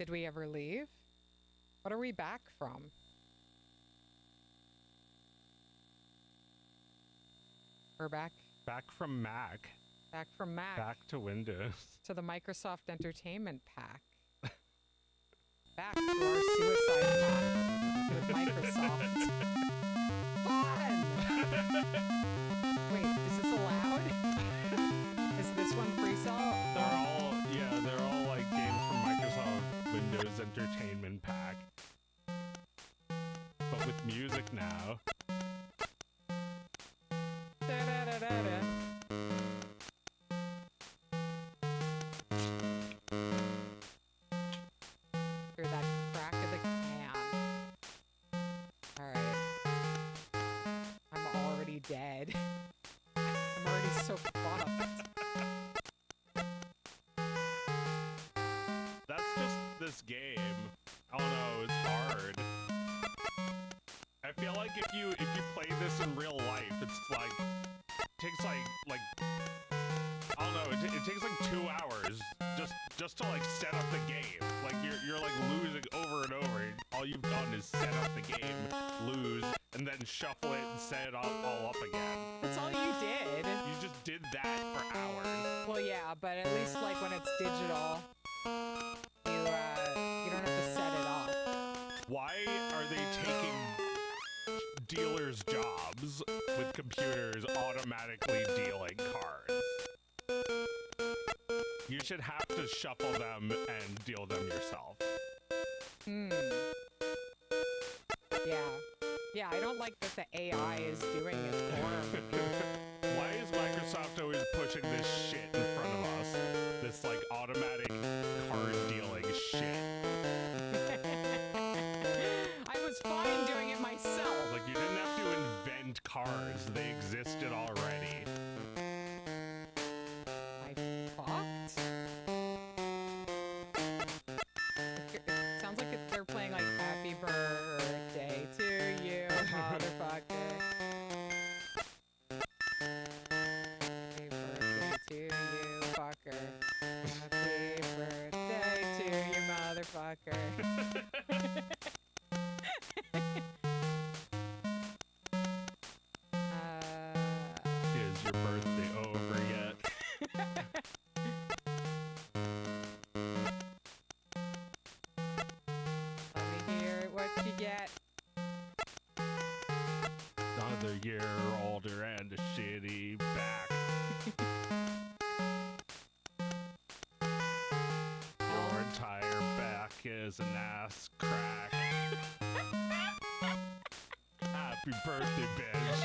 Did we ever leave? What are we back from? We're back. Back from Mac. Back from Mac. Back to Windows. To the Microsoft Entertainment Pack. Back to our suicide pact with Microsoft. Fun! Wait, is this allowed? Is this one free sale? They're all like games from Microsoft Windows Entertainment Pack. But with music now. Da-da-da-da-da. Hear that crack of the can. Alright. I'm already dead. I'm already so fucked. That's just this game. I don't know, it's hard. I feel like if you play this in real life, it's like takes like I don't know, it takes like 2 hours just to like set up the game. Like you're like losing over and over. All you've done is set up the game, lose, and then shuffle it and set it all up again. That's all you did. You just did that for hours. Well, yeah, but at least like when it's digital, you don't have to set it up. Why are they taking dealers' jobs with computers automatically dealing cards? You should have to shuffle them and deal them yourself. Yeah, I don't like that the AI is doing it for me. Why is Microsoft always pushing this shit in front of us? This like automatic card dealing shit. I was fine doing it myself. Like you didn't have to invent cards, they existed already. I fucked? It sounds like they're playing like Happy Birthday to you, motherfucker. Happy birthday to you, fucker. Happy birthday to you, motherfucker. Is your birthday over yet? Let me hear what you get. Another year older and a shitty back. Your entire back is an ass crack. Happy birthday, bitch.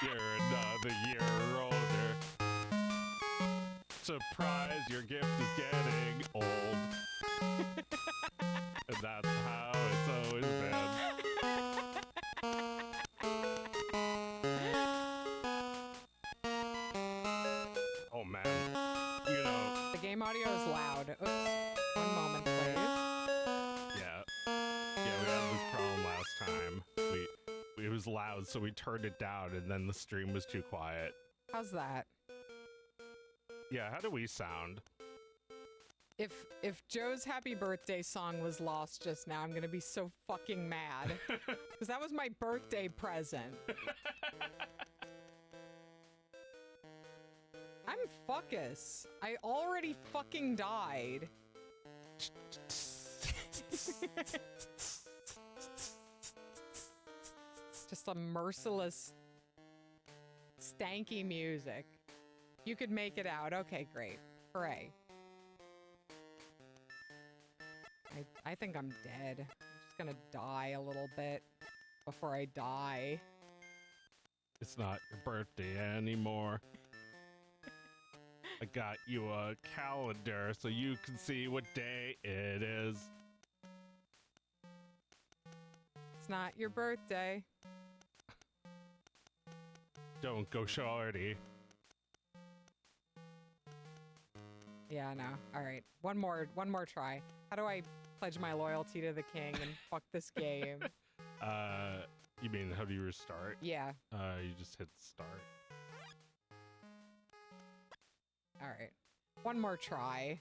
You're another year older. Surprise, your gift is getting old. And that's how it's always been. Oh man, you know. The game audio is loud. Oops. One moment, please. Yeah, we had this problem last time. It was loud, so we turned it down, and then the stream was too quiet. How's that? Yeah, how do we sound? If Joe's happy birthday song was lost just now, I'm gonna be so fucking mad. Because that was my birthday present. I'm fuckus. I already fucking died. Just a merciless, stanky music. You could make it out. Okay, great. Hooray. I think I'm dead. I'm just gonna die a little bit before I die. It's not your birthday anymore. I got you a calendar so you can see what day it is. It's not your birthday. Don't go shorty. Yeah, no. All right. One more try. How do I pledge my loyalty to the king and fuck this game? You mean how do you restart? Yeah. You just hit start. All right. One more try.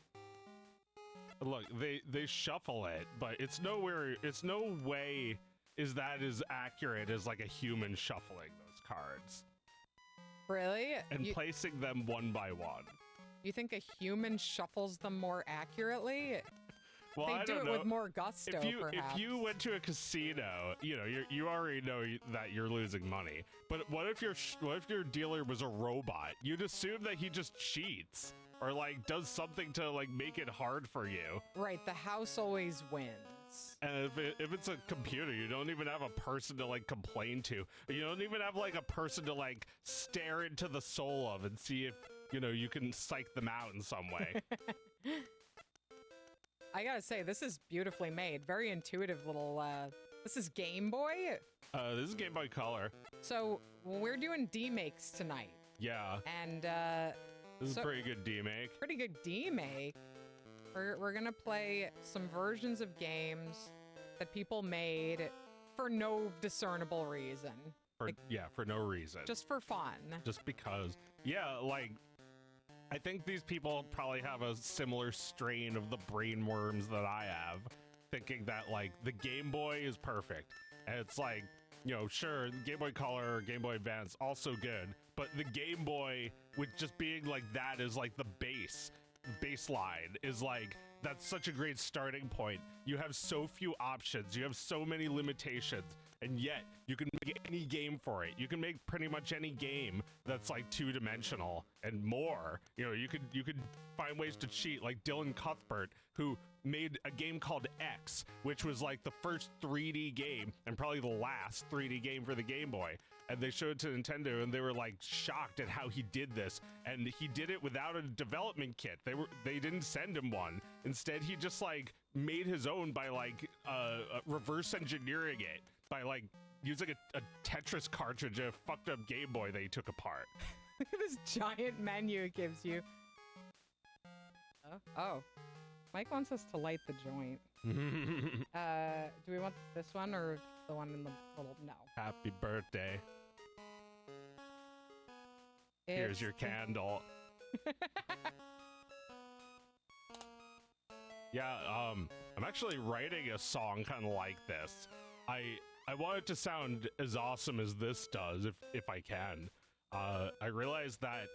Look, they shuffle it, but it's nowhere. It's no way is that as accurate as like a human shuffling those cards Really? and placing them one by one. You think a human shuffles them more accurately? Well, I They do don't it know. with more gusto, perhaps. If you went to a casino, you know, you already know that you're losing money. But what if your dealer was a robot? You'd assume that he just cheats or like does something to like make it hard for you. Right, the house always wins. And if it's a computer, you don't even have a person to like complain to. You don't even have like a person to like stare into the soul of and see if, you know, you can psych them out in some way. I gotta say, this is beautifully made. Very intuitive little, this is Game Boy? This is Game Boy Color. So, we're doing Demakes tonight. Yeah. And, this is a pretty good demake. Pretty good demake. We're gonna play some versions of games that people made for no discernible reason. For no reason. Just for fun. Just because. Yeah, like, I think these people probably have a similar strain of the brain worms that I have, thinking that, like, the Game Boy is perfect. And it's like, you know, sure, Game Boy Color, Game Boy Advance, also good, but the Game Boy, with just being like that is like the baseline, is like, that's such a great starting point. You have so few options, you have so many limitations, and yet you can make any game for it. You can make pretty much any game that's like two-dimensional and more. You know, you could find ways to cheat, like Dylan Cuthbert, who made a game called X, which was like the first 3D game and probably the last 3D game for the Game Boy. And they showed it to Nintendo, and they were like shocked at how he did this. And he did it without a development kit. They didn't send him one. Instead, he just like made his own by like reverse engineering it, by like using a Tetris cartridge and a fucked up Game Boy that he took apart. Look at this giant menu it gives you. Oh. Mike wants us to light the joint. Do we want this one or the one in the little... No. Happy birthday. Here's your candle. Yeah, I'm actually writing a song kind of like this. I want it to sound as awesome as this does, if I can. I realized that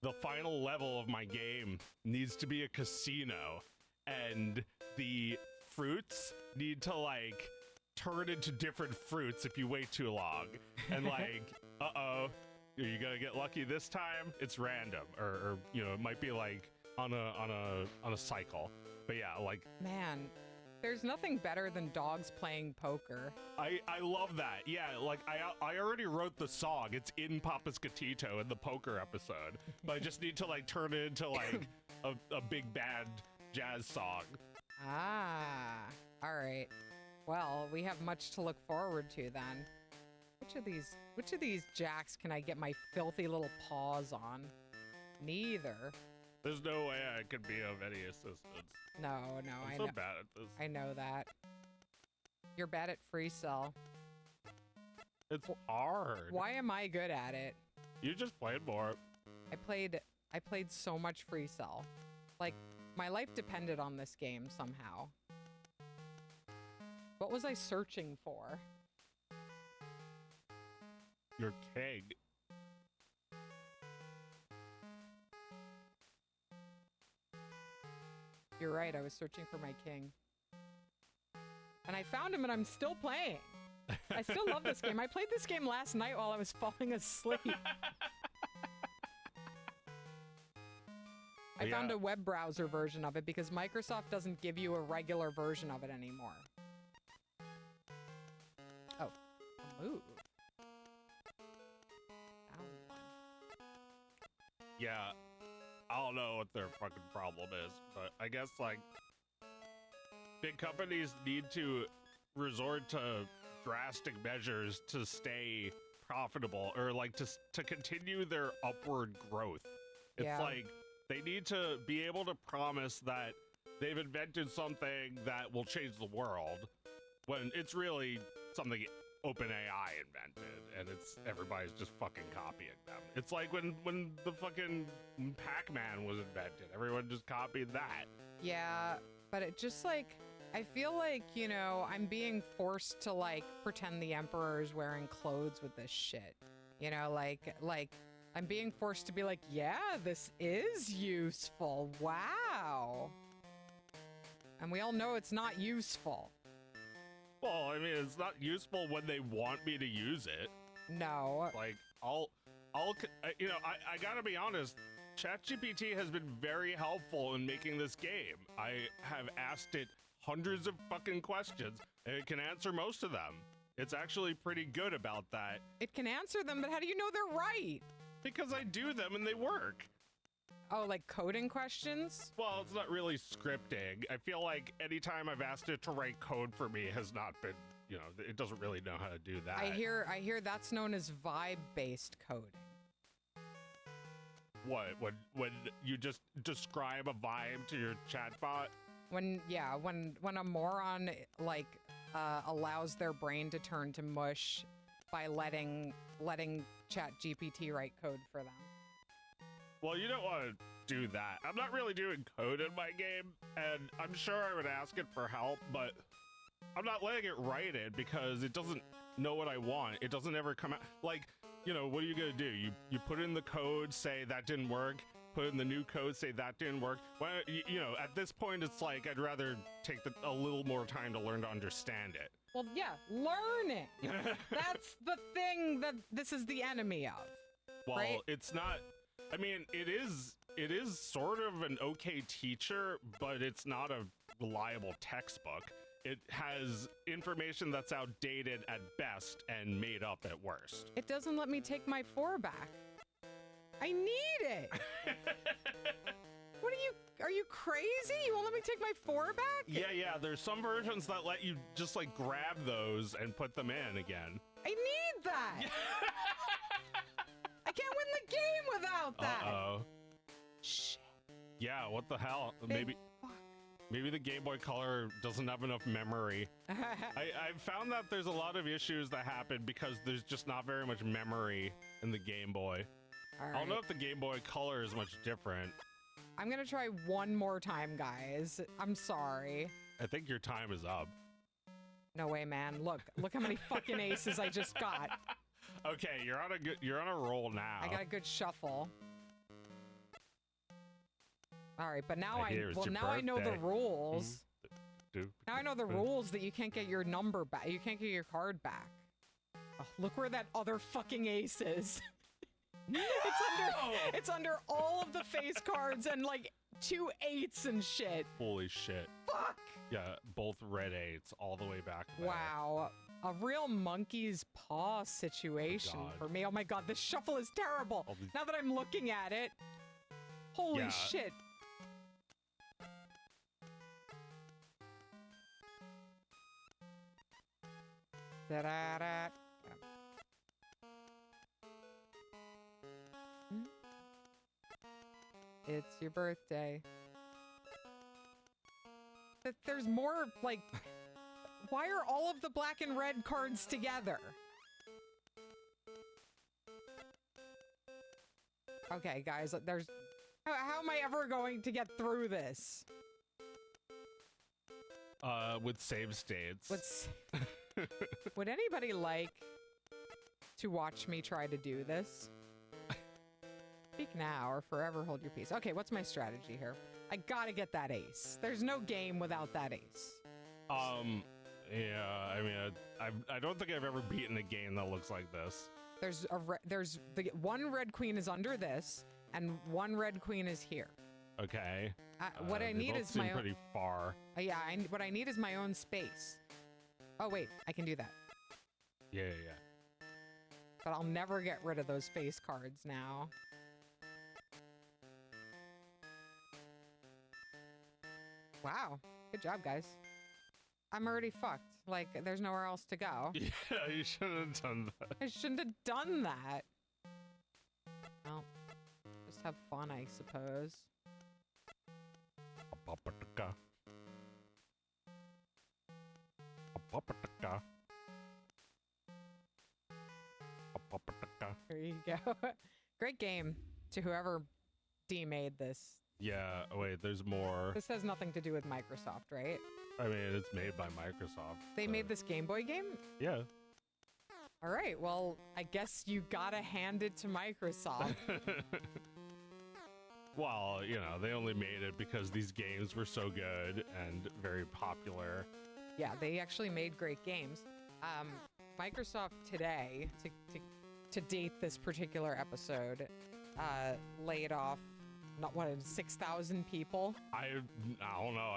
the final level of my game needs to be a casino, and the fruits need to like turn into different fruits if you wait too long. And like, uh-oh, are you gonna get lucky this time? It's random, or you know, it might be like on a cycle. But yeah, like, man, there's nothing better than dogs playing poker. I love that. Yeah, like I already wrote the song. It's in Papa's Gatito in the poker episode, but I just need to like turn it into like a big bad jazz song. Ah, all right. Well, we have much to look forward to then. Which of these jacks can I get my filthy little paws on? Neither. There's no way I could be of any assistance. No, I'm so bad at this. I know that. You're bad at free cell. It's hard. Why am I good at it? You just played more. I played so much free cell. Like, my life depended on this game somehow. What was I searching for? Your king. You're right, I was searching for my king. And I found him and I'm still playing. I still love this game. I played this game last night while I was falling asleep. I found a web browser version of it because Microsoft doesn't give you a regular version of it anymore. Oh, a move. Down one. Yeah, I don't know what their fucking problem is, but I guess like big companies need to resort to drastic measures to stay profitable, or like to continue their upward growth. It's like they need to be able to promise that they've invented something that will change the world when it's really something OpenAI invented, and it's everybody's just fucking copying them. It's like when the fucking Pac-Man was invented, everyone just copied that. Yeah, But it just like, I feel like, you know, I'm being forced to like pretend the Emperor is wearing clothes with this shit. You know, like I'm being forced to be like, yeah, this is useful. Wow. And we all know it's not useful. Well, I mean, it's not useful when they want me to use it. No. Like, you know, I gotta be honest, ChatGPT has been very helpful in making this game. I have asked it hundreds of fucking questions, and it can answer most of them. It's actually pretty good about that. It can answer them, but how do you know they're right? Because I do them and they work. Oh, like coding questions? Well, it's not really scripting. I feel like anytime I've asked it to write code for me has not been, you know, it doesn't really know how to do that. I hear that's known as vibe-based coding. What? When you just describe a vibe to your chatbot? When a moron like allows their brain to turn to mush by letting ChatGPT write code for them. Well, you don't want to do that. I'm not really doing code in my game, and I'm sure I would ask it for help, but I'm not letting it write it because it doesn't know what I want. It doesn't ever come out. Like, you know, what are you going to do? You put in the code, say that didn't work, put in the new code, say that didn't work. Well, you know, at this point, it's like I'd rather take a little more time to learn to understand it. Well, yeah, learning. That's the thing that this is the enemy of. Well, right? It's not. I mean, it is sort of an okay teacher, but it's not a reliable textbook. It has information that's outdated at best and made up at worst. It doesn't let me take my 4 back. I need it. What are you crazy? You won't let me take my 4 back? Yeah, there's some versions that let you just like grab those and put them in again. I need that. I can't win the game without that. Uh-oh. Shit. Yeah, what the hell? Big fuck. Maybe the Game Boy Color doesn't have enough memory. I've found that there's a lot of issues that happen because there's just not very much memory in the Game Boy. All right. I don't know if the Game Boy Color is much different. I'm gonna try one more time, guys. I'm sorry. I think your time is up. No way, man. Look how many fucking aces I just got. Okay, you're on a roll now. I got a good shuffle. All right, but now I know the rules. Now I know the rules that you can't get your number back. You can't get your card back. Oh, look where that other fucking ace is. No! It's under all of the face cards and like 2 8s and shit. Holy shit. Fuck. Yeah, both red 8s all the way back there. Wow. A real monkey's paw situation for me. Oh my god, this shuffle is terrible. Now that I'm looking at it. Holy shit. Da-da-da. It's your birthday. There's more, like... Why are all of the black and red cards together? Okay, guys, there's... How am I ever going to get through this? With save states. Would anybody like to watch me try to do this? Speak now or forever hold your peace. Okay, what's my strategy here? I gotta get that ace. There's no game without that ace. Yeah, I mean, I don't think I've ever beaten a game that looks like this. There's the one red queen is under this, and one red queen is here. Okay. What I need is my own. Pretty far. Yeah, what I need is my own space. Oh wait, I can do that. Yeah. But I'll never get rid of those face cards now. Wow, good job, guys. I'm already fucked. Like, there's nowhere else to go. Yeah, you shouldn't have done that. I shouldn't have done that. Well, just have fun, I suppose. There you go. Great game to whoever demade this. Yeah, wait, there's more. This has nothing to do with Microsoft, right? I mean, it's made by Microsoft. They made this Game Boy game? Yeah. All right, well, I guess you gotta hand it to Microsoft. Well, you know, they only made it because these games were so good and very popular. Yeah, they actually made great games. Microsoft today, to date this particular episode, laid off 6,000 people. I don't know.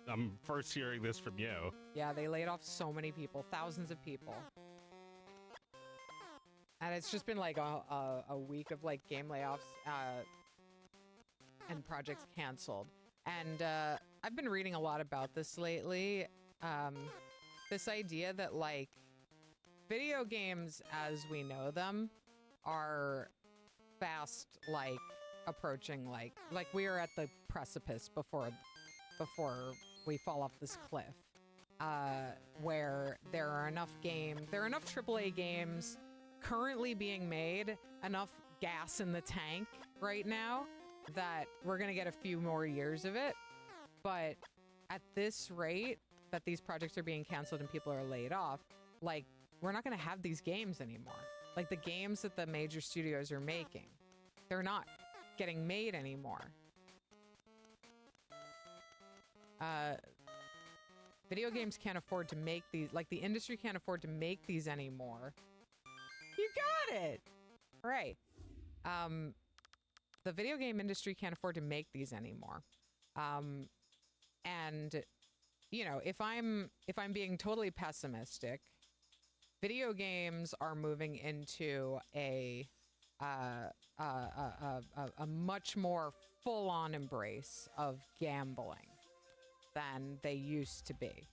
I'm first hearing this from you. Yeah, they laid off so many people, thousands of people. And it's just been like a week of like game layoffs and projects canceled. And I've been reading a lot about this lately. This idea that like video games as we know them are fast like approaching like we are at the precipice before we fall off this cliff. Where there are enough AAA games currently being made, enough gas in the tank right now that we're gonna get a few more years of it. But at this rate that these projects are being canceled and people are laid off, like we're not gonna have these games anymore. Like the games that the major studios are making, they're not getting made anymore. Video games can't afford to make these, like the industry can't afford to make these anymore. You got it! All right. The video game industry can't afford to make these anymore. And, you know, if I'm being totally pessimistic, video games are moving into a much more full-on embrace of gambling than they used to be.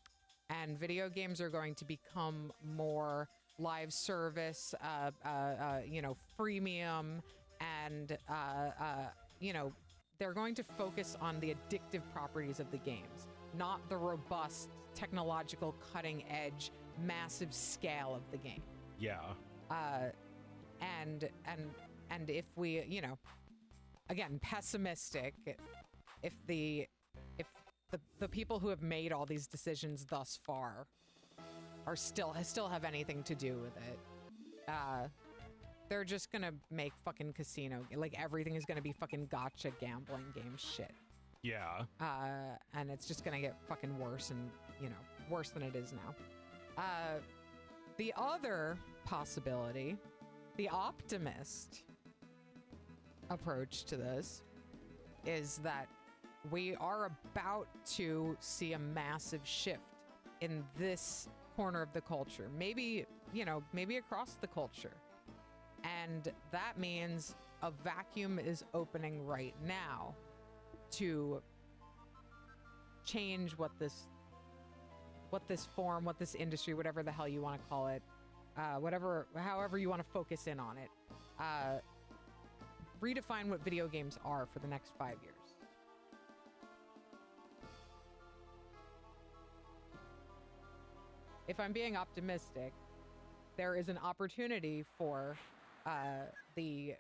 And video games are going to become more live service, you know, freemium, and, you know, they're going to focus on the addictive properties of the games, not the robust, technological, cutting-edge, massive scale of the game. Yeah. And if we, you know, again, pessimistic, if the people who have made all these decisions thus far are still have anything to do with it, they're just gonna make fucking casino, like everything is gonna be fucking gotcha gambling game shit. Yeah. And it's just gonna get fucking worse, and you know, worse than it is now. The other possibility, the optimist approach to this, is that we are about to see a massive shift in this corner of the culture. Maybe, you know, maybe across the culture. And that means a vacuum is opening right now to change what this form, what this industry, whatever the hell you want to call it, however you want to focus in on it, redefine what video games are for the next 5 years. If I'm being optimistic, there is an opportunity for the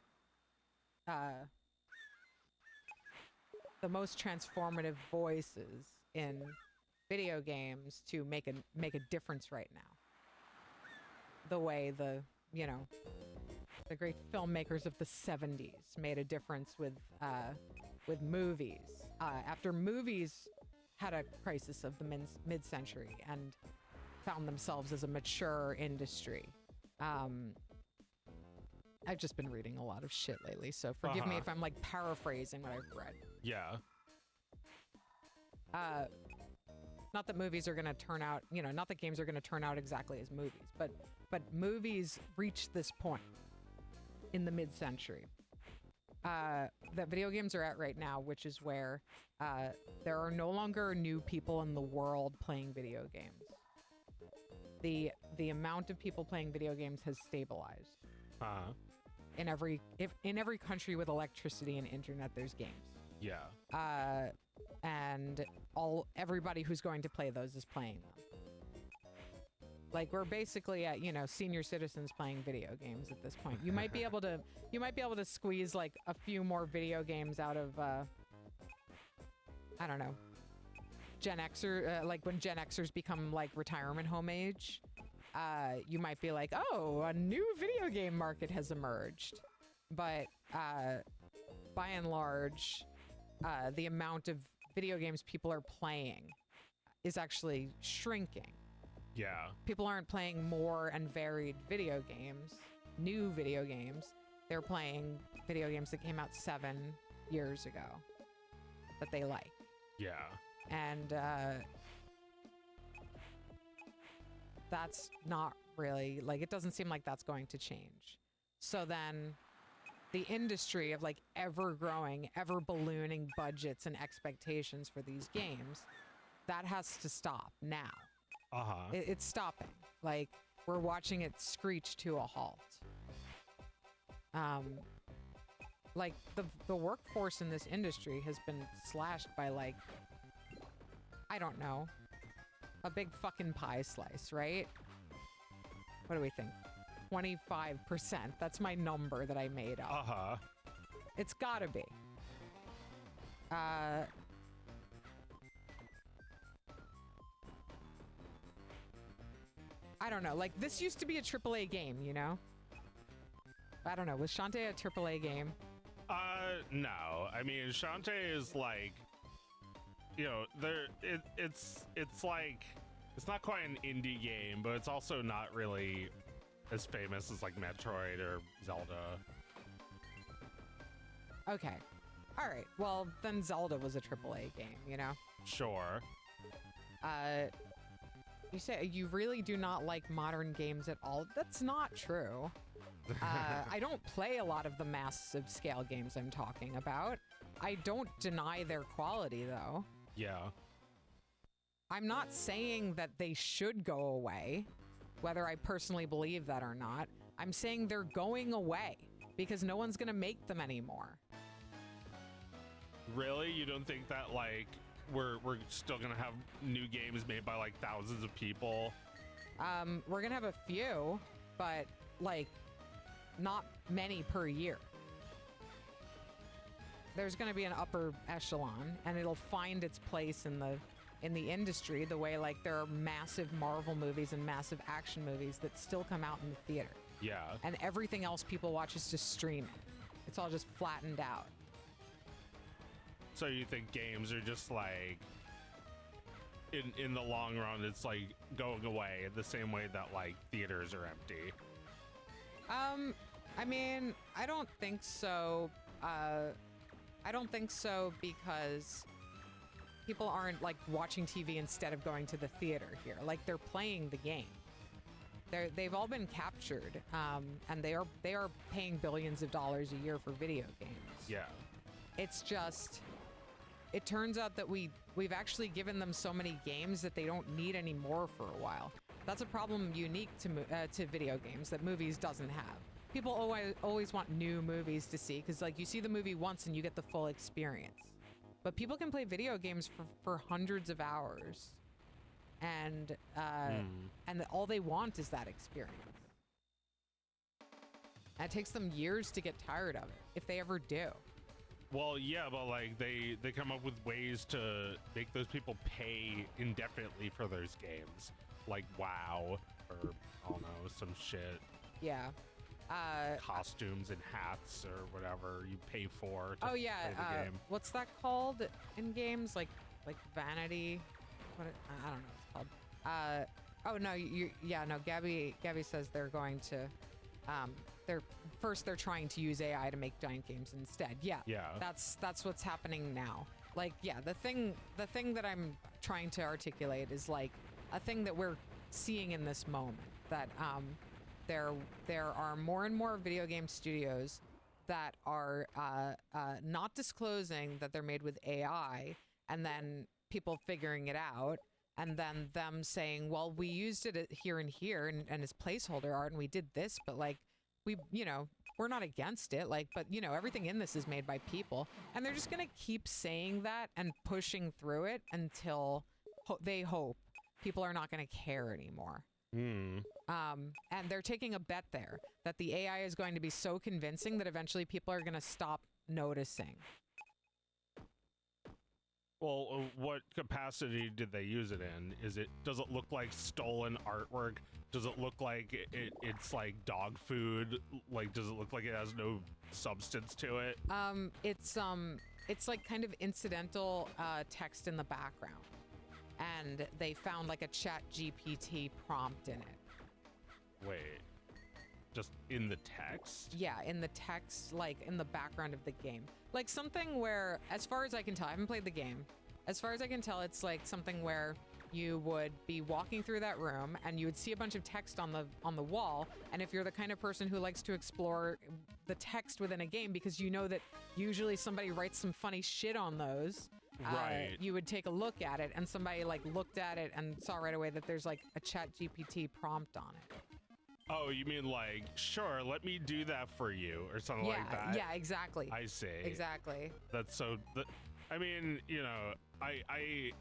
most transformative voices in video games to make a difference right now. The way the great filmmakers of the 70s made a difference with movies. After movies had a crisis of the mid-century and found themselves as a mature industry. I've just been reading a lot of shit lately, so forgive me if I'm like paraphrasing what I've read. Yeah. Not that movies are going to turn out, you know, not that games are going to turn out exactly as movies, but movies reached this point in the mid-century that video games are at right now, which is where there are no longer new people in the world playing video games. The amount of people playing video games has stabilized. In every country with electricity and internet, there's games. Yeah. And everybody who's going to play those is playing them. Like we're basically at, you know, senior citizens playing video games at this point. You might be able to squeeze like a few more video games out of I don't know, Gen Xer, like when Gen Xers become like retirement home age, you might be like, oh, a new video game market has emerged. But by and large, the amount of video games people are playing is actually shrinking. Yeah. People aren't playing more and varied video games, new video games. They're playing video games that came out 7 years ago that they like. Yeah. And that's not really, like, it doesn't seem like that's going to change. So then the industry of like ever growing, ever ballooning budgets and expectations for these games, that has to stop now. It's stopping. Like, we're watching it screech to a halt. Like the workforce in this industry has been slashed by like, I don't know, a big fucking pie slice, right? What do we think? 25%. That's my number that I made up. It's gotta be. I don't know. Like, this used to be a AAA game, you know? I don't know. Was Shantae a AAA game? No. I mean, Shantae is like, you know, it's like, it's not quite an indie game, but it's also not really as famous as like Metroid or Zelda. Okay. All right. Well, then Zelda was a AAA game, you know? Sure. You say you really do not like modern games at all. That's not true. I don't play a lot of the massive scale games I'm talking about. I don't deny their quality, though. Yeah. I'm not saying that they should go away, whether I personally believe that or not. I'm saying they're going away because no one's going to make them anymore. Really? You don't think that, like, we're still going to have new games made by, like, thousands of people? We're going to have a few, but, like, not many per year. There's going to be an upper echelon, and it'll find its place in the industry the way, like, there are massive Marvel movies and massive action movies that still come out in the theater. Yeah. And everything else people watch is just streaming. It's all just flattened out. So you think games are just like, in the long run, it's like going away the same way that like theaters are empty? I mean, I don't think so. I don't think so because people aren't like watching TV instead of going to the theater here. Like, they're playing the game. They've all been captured, and they are paying billions of dollars a year for video games. Yeah. It's just, it turns out that we've actually given them so many games that they don't need any more for a while. That's a problem unique to video games that movies doesn't have. People always want new movies to see because, like, you see the movie once and you get the full experience. But people can play video games for hundreds of hours, and all they want is that experience. And it takes them years to get tired of it, if they ever do. Well, yeah, but like they come up with ways to make those people pay indefinitely for those games, like WoW or I don't know, some shit. Yeah. Costumes and hats or whatever you pay for to play the game. What's that called in games? Like vanity? What? I don't know what it's called. Oh no, Gabby says they're going to, they're trying to use AI to make giant games instead. Yeah. That's what's happening now. Like, yeah, the thing that I'm trying to articulate is like a thing that we're seeing in this moment, that there are more and more video game studios that are not disclosing that they're made with AI, and then people figuring it out, and then them saying, well, we used it here and here and as placeholder art, and we did this, but like, we're not against it, like, but everything in this is made by people, and they're just gonna keep saying that and pushing through it until they hope people are not gonna care anymore. And they're taking a bet there that the AI is going to be so convincing that eventually people are going to stop noticing. Well, what capacity did they use it in? Does it look like stolen artwork? Does it look like it's like dog food? Like, does it look like it has no substance to it? It's like kind of incidental text in the background, and they found like a Chat GPT prompt in it. Wait, just in the text? Yeah, in the text, like in the background of the game. Like something where, as far as I can tell, I haven't played the game. As far as I can tell, it's like something where you would be walking through that room and you would see a bunch of text on the wall. And if you're the kind of person who likes to explore the text within a game, because you know that usually somebody writes some funny shit on those, right? You would take a look at it, and somebody like looked at it and saw right away that there's like a Chat GPT prompt on it. Oh, you mean like, sure, let me do that for you, or something like that? Yeah, exactly. I see. Exactly. That's so. I mean, you know, I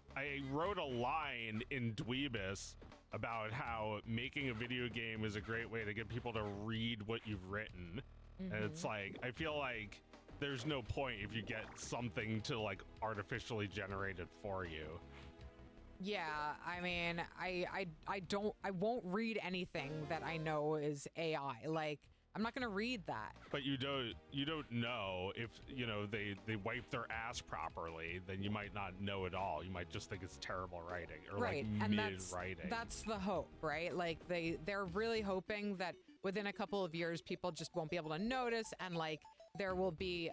wrote a line in Dweebus about how making a video game is a great way to get people to read what you've written, and it's like, I feel like there's no point if you get something to like artificially generate it for you. Yeah, I mean, I won't read anything that I know is AI. Like, I'm not gonna read that. But you don't know if, you know, they wipe their ass properly, then you might not know at all. You might just think it's terrible writing, or right. like And mid writing. That's the hope, right? Like they're really hoping that within a couple of years people just won't be able to notice, and like there will be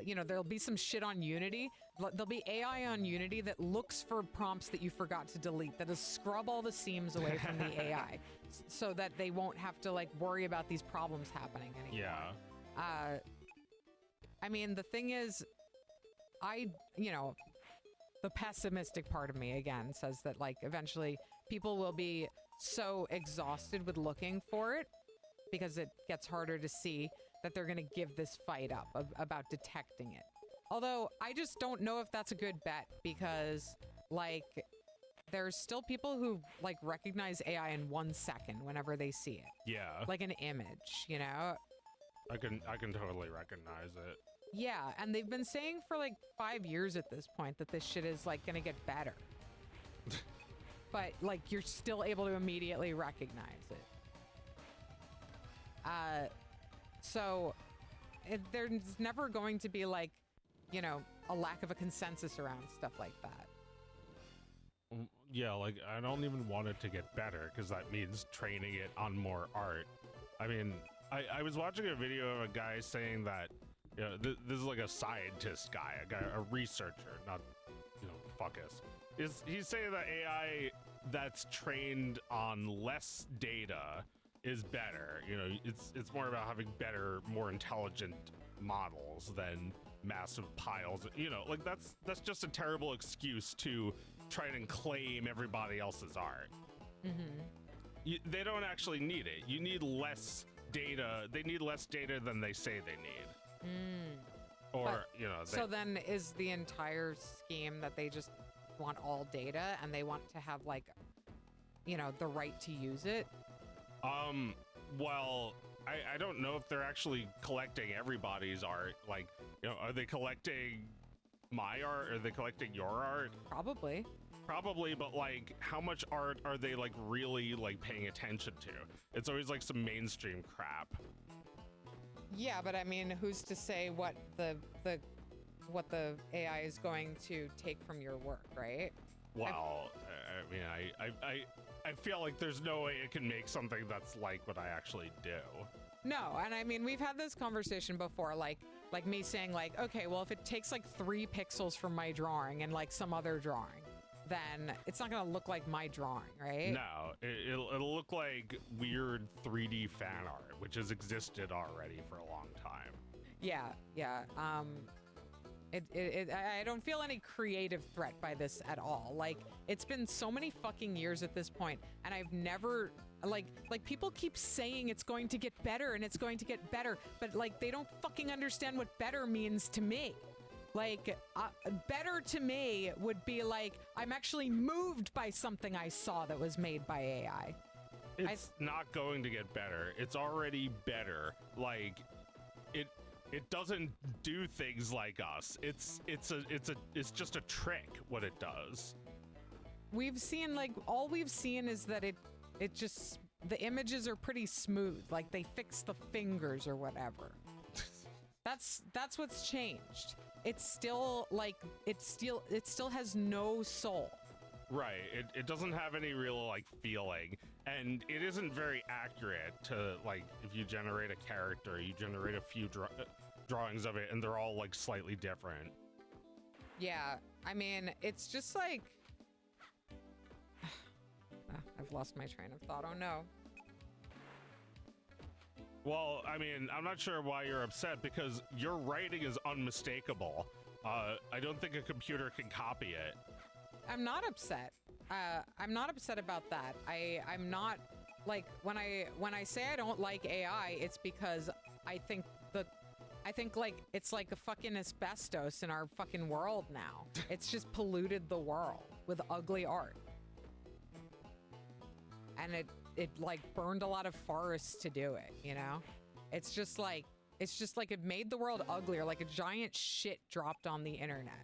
you know, there'll be some shit on Unity. There'll be AI on Unity that looks for prompts that you forgot to delete, that'll scrub all the seams away from the AI so that they won't have to like worry about these problems happening anymore. Yeah. I mean, the thing is, you know, the pessimistic part of me again says that like eventually people will be so exhausted with looking for it because it gets harder to see, that they're going to give this fight up about detecting it. Although I just don't know if that's a good bet, because like there's still people who like recognize AI in 1 second whenever they see it. Yeah. Like an image, you know? I can totally recognize it. Yeah, and they've been saying for like 5 years at this point that this shit is like gonna get better. But like you're still able to immediately recognize it. So there's never going to be like, you know, a lack of a consensus around stuff like that. Yeah, like I don't even want it to get better, because that means training it on more art. I mean, I was watching a video of a guy saying that, you know, this is like a scientist guy, a researcher, not, you know, fuckus. He's saying that AI that's trained on less data is better. You know, it's more about having better, more intelligent models than massive piles. You know, like that's just a terrible excuse to try and claim everybody else's art. They don't actually need it. You need less data. They need less data than they say they need. Or, but, you know. So then is the entire scheme that they just want all data and they want to have like, you know, the right to use it? Well, I don't know if they're actually collecting everybody's art. Like, you know, are they collecting my art? Are they collecting your art? Probably, but like, how much art are they like really like paying attention to? It's always like some mainstream crap. Yeah, but I mean, who's to say what the AI is going to take from your work, right? Well, I mean, I feel like there's no way it can make something that's like what I actually do. No, and I mean, we've had this conversation before, like me saying like, okay, well, if it takes like 3 pixels from my drawing and like some other drawing, then it's not gonna look like my drawing, right? No, it'll look like weird 3D fan art, which has existed already for a long time. Yeah. I don't feel any creative threat by this at all. Like, it's been so many fucking years at this point, and I've never, like people keep saying it's going to get better and it's going to get better, but like they don't fucking understand what better means to me. Like, better to me would be like, I'm actually moved by something I saw that was made by AI. It's not going to get better. It's already better. Like, It doesn't do things like us. It's just a trick what it does. We've seen, like, all we've seen is that it just, the images are pretty smooth. Like, they fix the fingers or whatever. That's what's changed. It's still, like, it still has no soul. Right. It doesn't have any real, like, feeling. And it isn't very accurate to, like, if you generate a character, you generate a few drawings of it, and they're all, like, slightly different. Yeah. I mean, it's just like... I've lost my train of thought. Oh, no. Well, I mean, I'm not sure why you're upset, because your writing is unmistakable. I don't think a computer can copy it. I'm not upset. I'm not upset about that. I'm not, like, when I say I don't like AI, it's because I think like it's like a fucking asbestos in our fucking world now. It's just polluted the world with ugly art. And it like burned a lot of forests to do it, you know? It's just like it made the world uglier, like a giant shit dropped on the internet.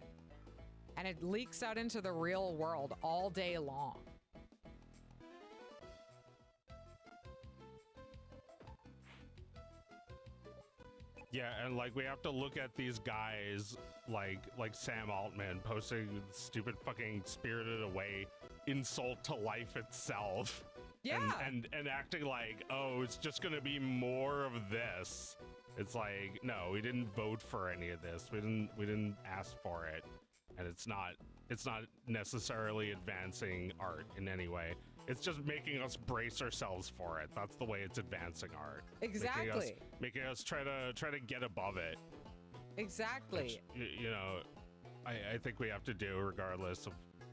And it leaks out into the real world all day long. Yeah, and like we have to look at these guys like Sam Altman posting stupid fucking Spirited Away insult to life itself. Yeah. And acting like, oh, it's just gonna be more of this. It's like, no, we didn't vote for any of this. We didn't ask for it. And it's not necessarily advancing art in any way. It's just making us brace ourselves for it. That's the way it's advancing art. Exactly. Making us try to get above it. Exactly. Which, you know, I think we have to do regardless of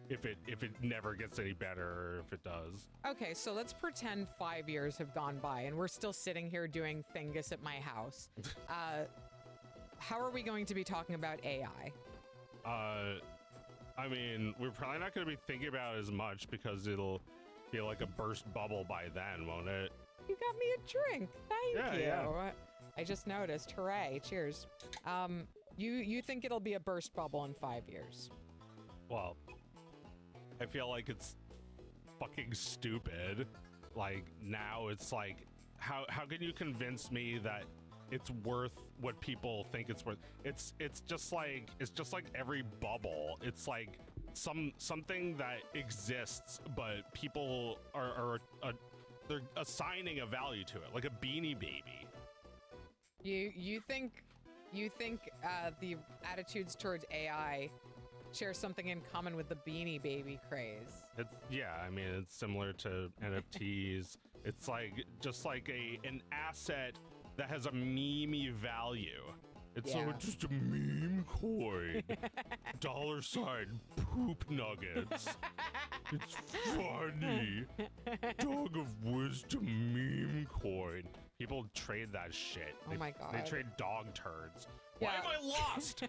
if it never gets any better or if it does. Okay, so let's pretend 5 years have gone by and we're still sitting here doing Thingus at my house. How are we going to be talking about AI? I mean, we're probably not going to be thinking about it as much because it'll feel like a burst bubble by then, won't it? You got me a drink. Thank you. Yeah. I just noticed. Hooray. Cheers. You think it'll be a burst bubble in 5 years? Well, I feel like it's fucking stupid. Like, now it's like, how can you convince me that it's worth what people think it's worth? It's just like every bubble. It's like something that exists, but people are they're assigning a value to it, like a Beanie Baby. You think the attitudes towards AI share something in common with the Beanie Baby craze? Yeah, I mean, it's similar to NFTs. It's like just like an asset that has a meme value. It's just a meme coin. $sign poop nuggets. It's funny. Dog of wisdom meme coin. People trade that shit. Oh my god. They trade dog turds. Yeah. Why am I lost?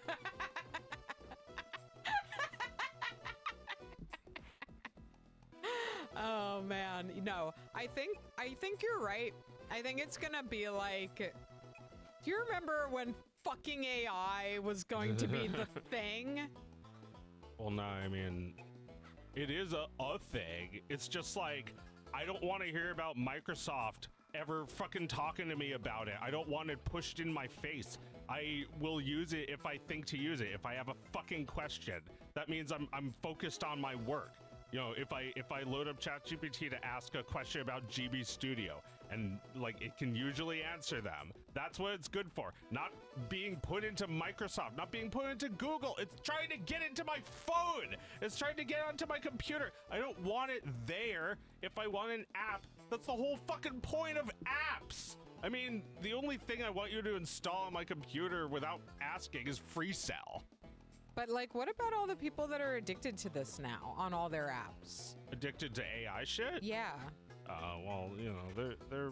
Oh man, no. I think you're right. I think it's gonna be like, do you remember when fucking AI was going to be the thing? Well, no, I mean, it is a thing. It's just like, I don't want to hear about Microsoft ever fucking talking to me about it. I don't want it pushed in my face. I will use it if I think to use it. If I have a fucking question, that means I'm focused on my work. You know, if I load up ChatGPT to ask a question about GB Studio, and like it can usually answer them, that's what it's good for. Not being put into Microsoft, not being put into Google. It's trying to get into my phone. It's trying to get onto my computer. I don't want it there. If I want an app, that's the whole fucking point of apps. I mean, the only thing I want you to install on my computer without asking is FreeCell. But like, what about all the people that are addicted to this now on all their apps? Addicted to AI shit? Yeah. Well, you know, they're.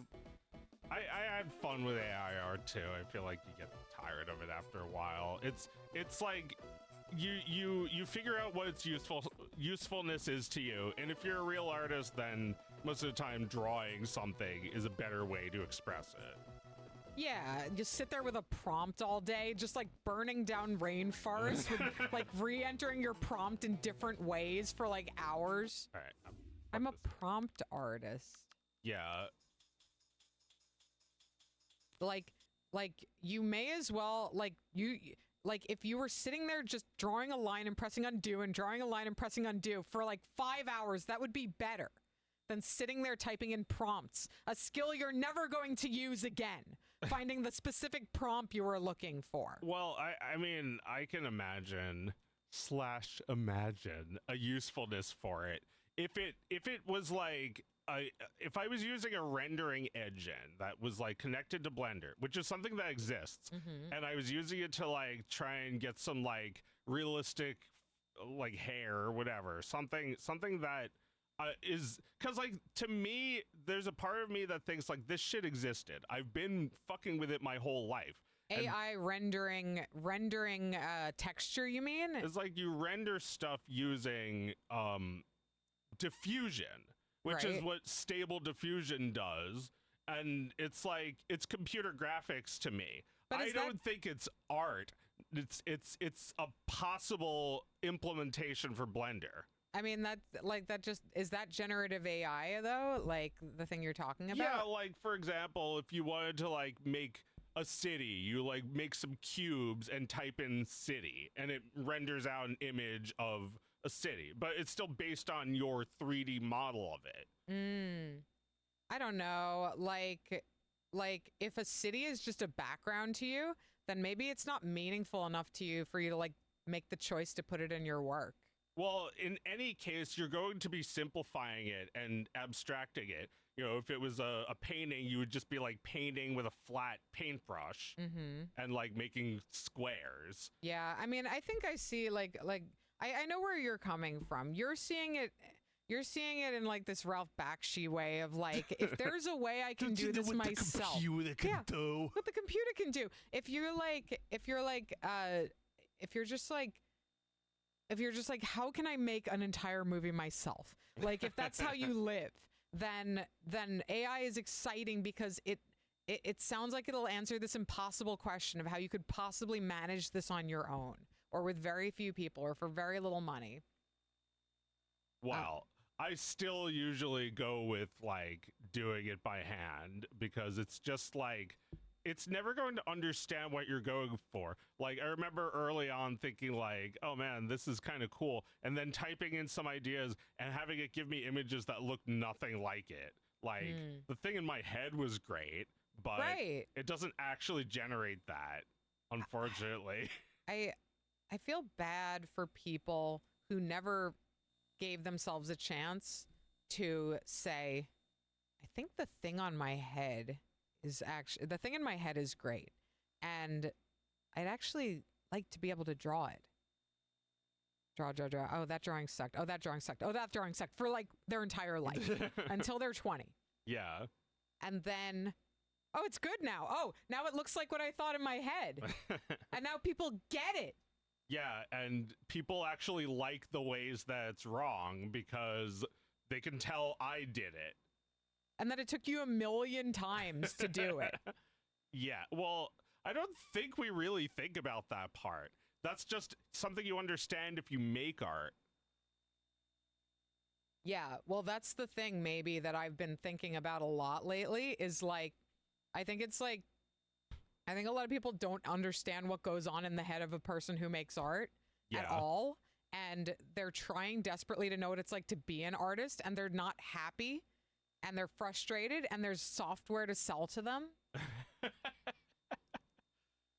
I had fun with AI art too. I feel like you get tired of it after a while. It's like you figure out what its usefulness is to you, and if you're a real artist, then most of the time drawing something is a better way to express it. Yeah, just sit there with a prompt all day, just like burning down rainforests with like re-entering your prompt in different ways for like hours. All right. I'm a prompt artist. Yeah. Like you may as well like if you were sitting there just drawing a line and pressing undo and drawing a line and pressing undo for like 5 hours, that would be better than sitting there typing in prompts, a skill you're never going to use again, finding the specific prompt you were looking for. Well, I mean, I can imagine /imagine a usefulness for it. If it was like if I was using a rendering engine that was like connected to Blender, which is something that exists, and I was using it to like try and get some like realistic like hair or whatever, something that is, because like to me there's a part of me that thinks like this shit existed. I've been fucking with it my whole life. AI rendering texture, you mean? It's like you render stuff using diffusion, which is what stable diffusion does, and it's like it's computer graphics to me. But I don't think it's art. It's a possible implementation for Blender. I mean, is that generative AI though? Like the thing you're talking about? Yeah, like for example, if you wanted to like make a city, you like make some cubes and type in city and it renders out an image of a city, but it's still based on your 3D model of it. I don't know. Like if a city is just a background to you, then maybe it's not meaningful enough to you for you to like make the choice to put it in your work. Well, in any case, you're going to be simplifying it and abstracting it. You know, if it was a painting, you would just be like painting with a flat paintbrush and like making squares. Yeah, I mean, I think I see like I know where you're coming from. You're seeing it in like this Ralph Bakshi way of like, if there's a way I can do this myself. The computer can do. What the computer can do. If you're just like, how can I make an entire movie myself? Like, if that's how you live, then AI is exciting because it sounds like it'll answer this impossible question of how you could possibly manage this on your own or with very few people or for very little money. Wow. I still usually go with like doing it by hand because it's just like, it's never going to understand what you're going for. Like, I remember early on thinking like, oh man, this is kind of cool. And then typing in some ideas and having it give me images that look nothing like it. Like, the thing in my head was great, but it doesn't actually generate that, unfortunately. I feel bad for people who never gave themselves a chance to say, I think the thing on my head is actually, the thing in my head is great. And I'd actually like to be able to draw it. Draw. Oh, that drawing sucked. Oh, that drawing sucked. Oh, that drawing sucked for like their entire life until they're 20. Yeah. And then, oh, it's good now. Oh, now it looks like what I thought in my head. And now people get it. Yeah, and people actually like the ways that it's wrong because they can tell I did it. And that it took you 1,000,000 times to do it. Yeah, well, I don't think we really think about that part. That's just something you understand if you make art. Yeah, well, that's the thing maybe that I've been thinking about a lot lately is like, I think a lot of people don't understand what goes on in the head of a person who makes art at all. And they're trying desperately to know what it's like to be an artist, and they're not happy, and they're frustrated, and there's software to sell to them.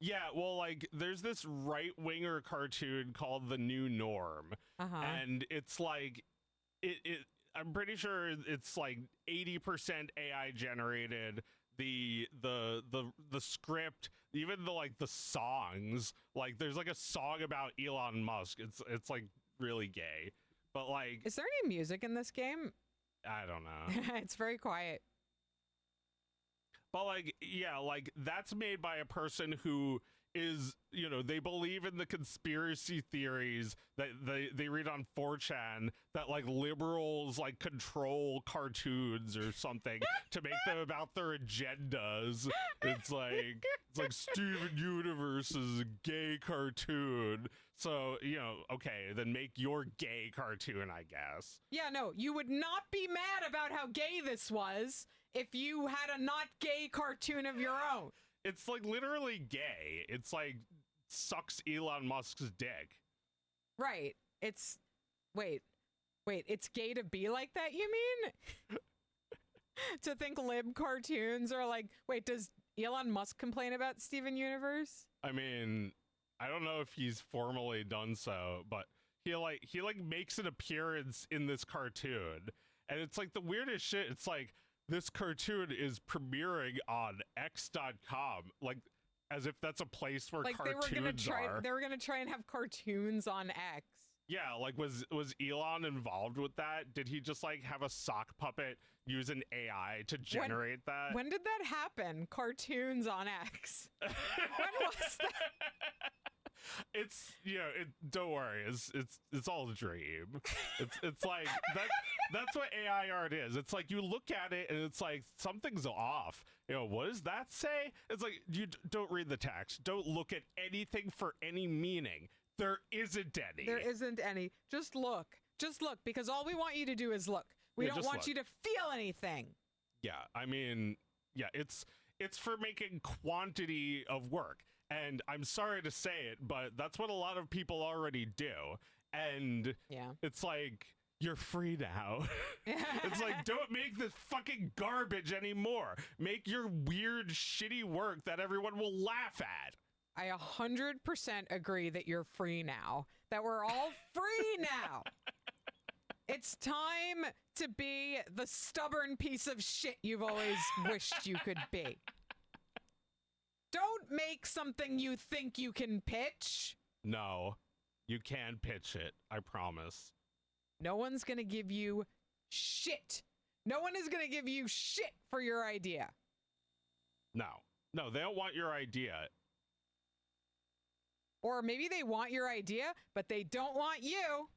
Yeah, well, like, there's this right-winger cartoon called The New Norm, and it's like, I'm pretty sure it's like 80% AI generated. The script, even the songs, like there's like a song about Elon Musk. It's like really gay, but like, is there any music in this game? I don't know. It's very quiet. But like, yeah, like that's made by a person who is, you know, they believe in the conspiracy theories that they read on 4chan that like liberals like control cartoons or something to make them about their agendas. It's like Steven Universe is a gay cartoon. So, you know, okay, then make your gay cartoon, I guess. Yeah, no, you would not be mad about how gay this was if you had a not gay cartoon of your own. It's like literally gay. It's like sucks Elon Musk's dick. Right. It's wait, it's gay to be like that, you mean? To think lib cartoons are like, wait, does Elon Musk complain about Steven Universe? I mean, I don't know if he's formally done so, but he makes an appearance in this cartoon, and it's like the weirdest shit. It's like this cartoon is premiering on X.com, like as if that's a place where like cartoons are. They were gonna try and have cartoons on X. Yeah, like was Elon involved with that? Did he just like have a sock puppet use an AI to generate that? When did that happen? Cartoons on X. When was that? It's, you know, don't worry, it's all a dream. It's like that's what AI art is. It's like you look at it and it's like something's off. You know, what does that say? It's like you don't read the text. Don't look at anything for any meaning. There isn't any. There isn't any. Just look. Just look, because all we want you to do is look. We don't want you to feel anything. Yeah, I mean, yeah, it's for making quantity of work. And I'm sorry to say it, but that's what a lot of people already do. And yeah, it's like, you're free now. It's like, don't make this fucking garbage anymore. Make your weird, shitty work that everyone will laugh at. I 100% agree that you're free now. That we're all free now. It's time to be the stubborn piece of shit you've always wished you could be. Don't make something you think you can pitch. No, you can pitch it. I promise. No one's going to give you shit. No one is going to give you shit for your idea. No, they don't want your idea. Or maybe they want your idea, but they don't want you.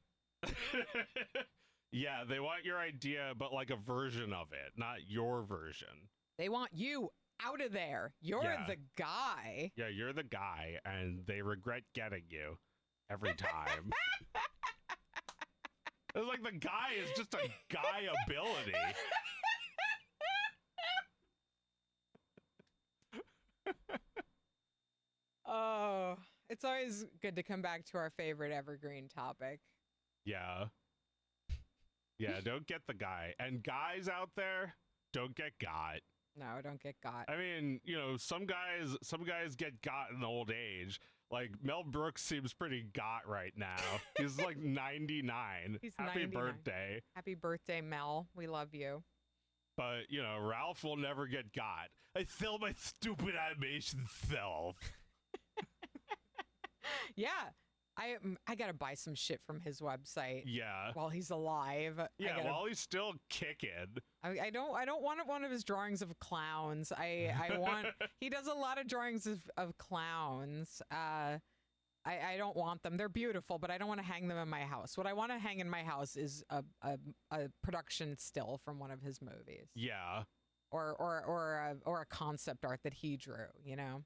Yeah, they want your idea, but like a version of it, not your version. They want you out of there. You're the guy. Yeah, you're the guy, and they regret getting you every time. It's like the guy is just a guy ability. Oh, it's always good to come back to our favorite evergreen topic. Yeah. Yeah, don't get the guy. And guys out there, don't get got. No, don't get got. I mean, you know, some guys get got in old age. Like Mel Brooks seems pretty got right now. He's like 99. He's Happy 99. birthday. Happy birthday, Mel. We love you. But, you know, Ralph will never get got. I sell my stupid animation self. Yeah. I gotta buy some shit from his website. Yeah. While he's alive. Yeah, while he's still kicking. I don't want one of his drawings of clowns. I want he does a lot of drawings of clowns. I don't want them. They're beautiful, but I don't want to hang them in my house. What I want to hang in my house is a production still from one of his movies. Yeah. Or a concept art that he drew, you know?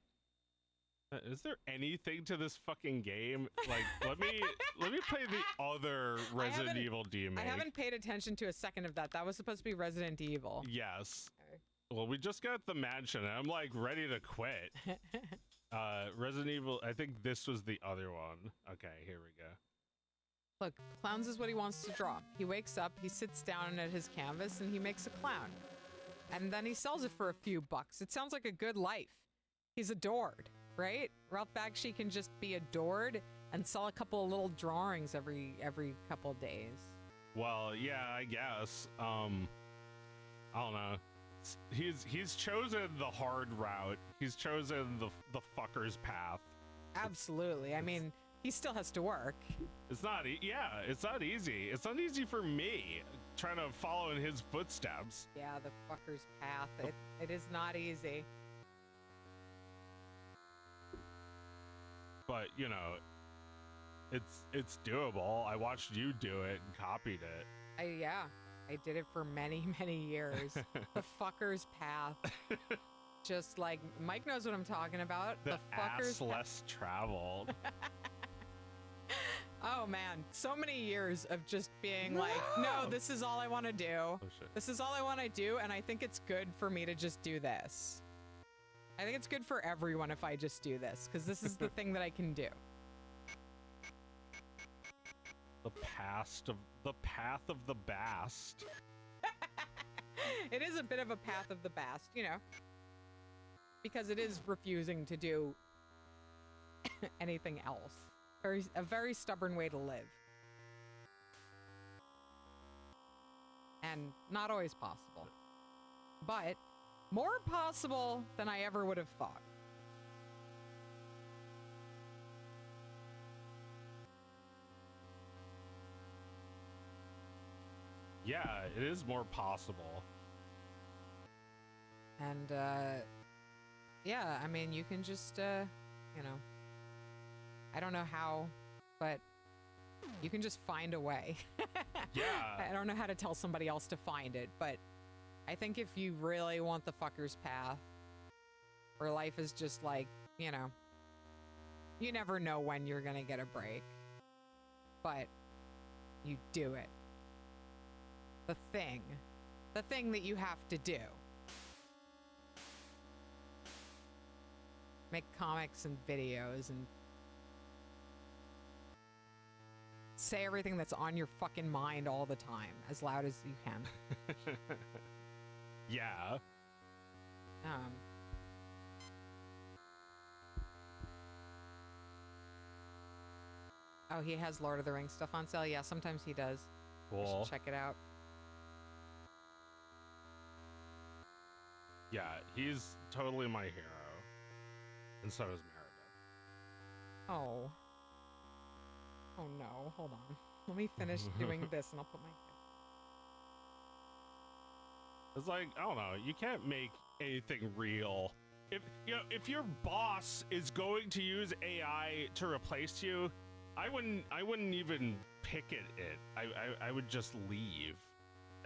Is there anything to this fucking game? Like, let me play the other Resident Evil Demake. I haven't paid attention to a second of that. That was supposed to be Resident Evil. Yes. Okay. Well, we just got the mansion, and I'm like ready to quit. Resident Evil. I think this was the other one. Okay, here we go. Look, clowns is what he wants to draw. He wakes up, he sits down at his canvas, and he makes a clown. And then he sells it for a few bucks. It sounds like a good life. He's adored. Right? Ralph Bakshi can just be adored and sell a couple of little drawings every couple of days. Well, yeah, I guess. I don't know. He's chosen the hard route. He's chosen the fucker's path. Absolutely. I mean, he still has to work. It's not. It's not easy. It's not easy for me trying to follow in his footsteps. Yeah, the fucker's path. It is not easy. but you know, it's doable. I watched you do it and copied it. Yeah, I did it for many, many years. The fucker's path. Just like Mike knows what I'm talking about. The fucker's ass less traveled. Oh man, so many years of just being like, no, this is all I want to do. Oh, shit. This is all I want to do, and I think it's good for me to just do this. I think it's good for everyone if I just do this, because this is the thing that I can do. The path of the bast. It is a bit of a path of the bast, you know, because it is refusing to do anything else. A very stubborn way to live. And not always possible. But more possible than I ever would have thought. Yeah, it is more possible. And, yeah, I mean, you can just, you know, I don't know how, but you can just find a way. Yeah. I don't know how to tell somebody else to find it, but I think if you really want the fucker's path, where life is just like, you know, you never know when you're gonna get a break, but you do it. The thing that you have to do. Make comics and videos and say everything that's on your fucking mind all the time, as loud as you can. Yeah. Oh, he has Lord of the Rings stuff on sale? Yeah, sometimes he does. Cool. You should check it out. Yeah, he's totally my hero. And so is Meredith. Oh. Oh no, hold on. Let me finish doing this and I'll put my... It's like, I don't know, you can't make anything real. If you know, if your boss is going to use AI to replace you, I wouldn't even pick it. I would just leave.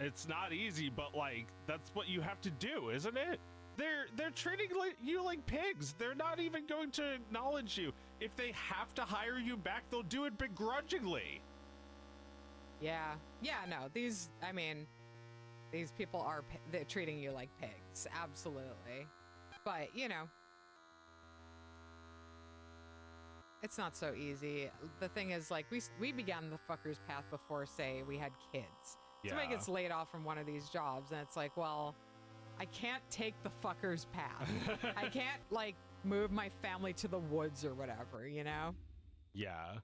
It's not easy, but like that's what you have to do, isn't it? They're treating you like pigs. They're not even going to acknowledge you. If they have to hire you back, they'll do it begrudgingly. Yeah. Yeah, no, these people are they're treating you like pigs. Absolutely. But, you know, it's not so easy. The thing is, like, we began the fucker's path before, say, we had kids. Yeah. Somebody gets laid off from one of these jobs, and it's like, well, I can't take the fucker's path. I can't, like, move my family to the woods or whatever, you know? Yeah.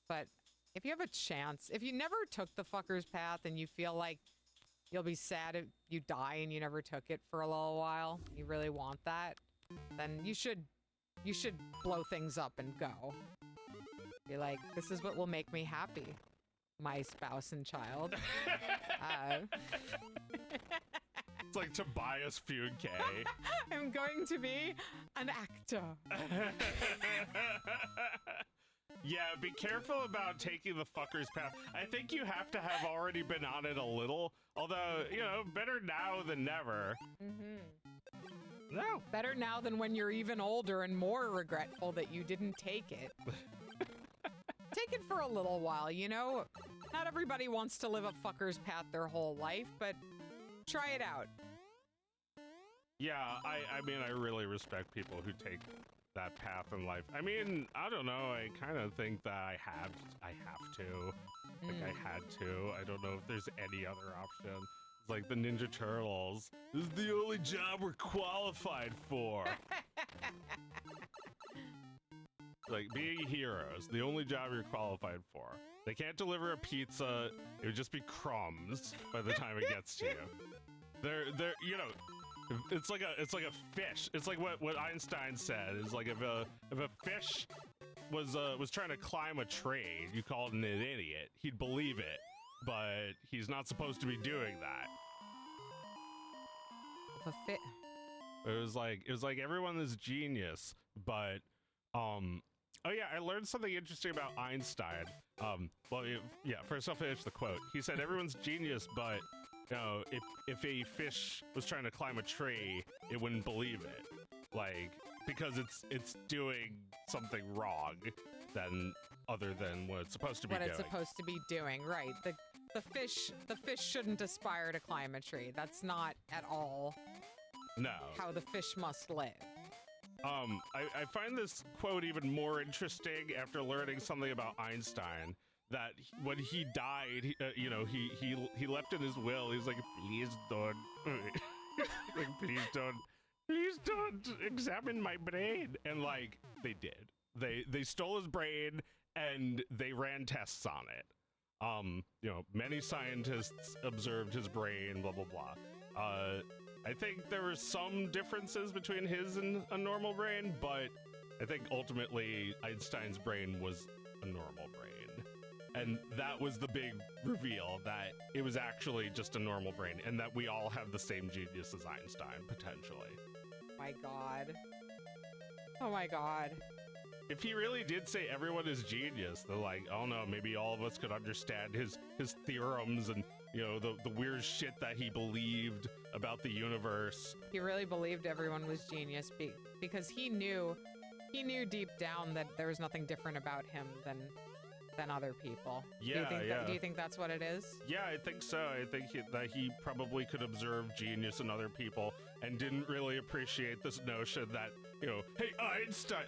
But if you have a chance, if you never took the fucker's path and you feel like you'll be sad if you die and you never took it for a little while, you really want that, then you should blow things up and go. Be like, this is what will make me happy, my spouse and child. It's like Tobias Funke. I'm going to be an actor. Yeah, be careful about taking the fucker's path. I think you have to have already been on it a little. Although, you know, better now than never. Mm-hmm. No. Better now than when you're even older and more regretful that you didn't take it. Take it for a little while, you know? Not everybody wants to live a fucker's path their whole life, but try it out. Yeah, I mean, I really respect people who take that path in life. I mean, I don't know. I kind of think that I have to. Like, I had to. I don't know if there's any other option. It's like the Ninja Turtles. This is the only job we're qualified for. Like, being heroes, the only job you're qualified for. They can't deliver a pizza. It would just be crumbs by the time it gets to you. They're you know, it's like a fish. It's like what Einstein said. It's like if a fish was trying to climb a tree, you called him an idiot. He'd believe it, but he's not supposed to be doing that. It was like everyone is genius, but oh yeah, I learned something interesting about Einstein. First I'll finish the quote. He said everyone's genius, but you know, if a fish was trying to climb a tree, it wouldn't believe it. Like, because it's doing something wrong other than what it's supposed to be doing. What it's supposed to be doing, right. The fish shouldn't aspire to climb a tree. That's not at all how the fish must live. I find this quote even more interesting after learning something about Einstein. That when he died, he left in his will. He's like, please don't, like, please don't examine my brain. And like they did. They stole his brain and they ran tests on it. Many scientists observed his brain. Blah blah blah. I think there were some differences between his and a normal brain, but I think ultimately Einstein's brain was a normal brain. And that was the big reveal, that it was actually just a normal brain and that we all have the same genius as Einstein, potentially. My God. Oh my God. If he really did say everyone is genius, they're like, oh no, maybe all of us could understand his theorems and, the weird shit that he believed about the universe. He really believed everyone was genius because he knew deep down that there was nothing different about him than other people. Yeah, do you think that's what it is? Yeah, I think so. I think that he probably could observe genius in other people and didn't really appreciate this notion that, hey, Einstein,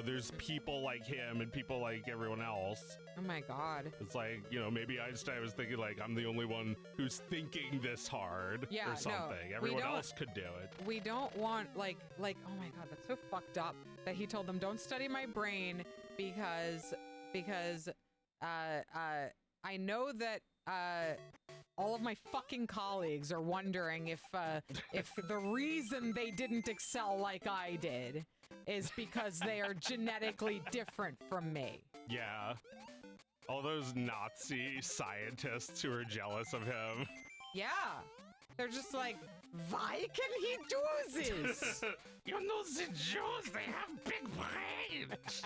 there's people like him and people like everyone else. Oh my God. It's like, maybe Einstein was thinking like, I'm the only one who's thinking this hard or something. Everyone else could do it. We don't want like, oh my God, that's so fucked up that he told them, don't study my brain because I know that all of my fucking colleagues are wondering if the reason they didn't excel like I did is because they are genetically different from me. Yeah. All those Nazi scientists who are jealous of him. Yeah. They're just like, why can he do this? The Jews, they have big brains.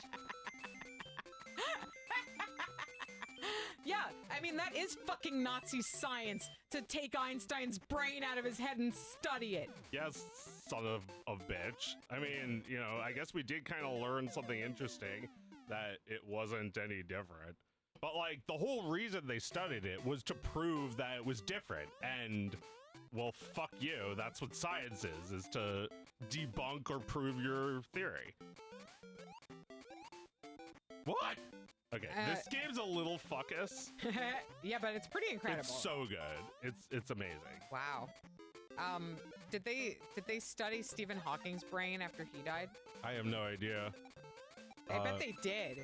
Yeah, I mean, that is fucking Nazi science, to take Einstein's brain out of his head and study it. Yes, son of a bitch. I mean, I guess we did kind of learn something interesting, that it wasn't any different. But, like, the whole reason they studied it was to prove that it was different. And, well, fuck you. That's what science is to debunk or prove your theory. What? Okay, this game's a little fuckus. Yeah, but it's pretty incredible. It's so good. It's amazing. Wow. Did they study Stephen Hawking's brain after he died? I have no idea. I bet they did.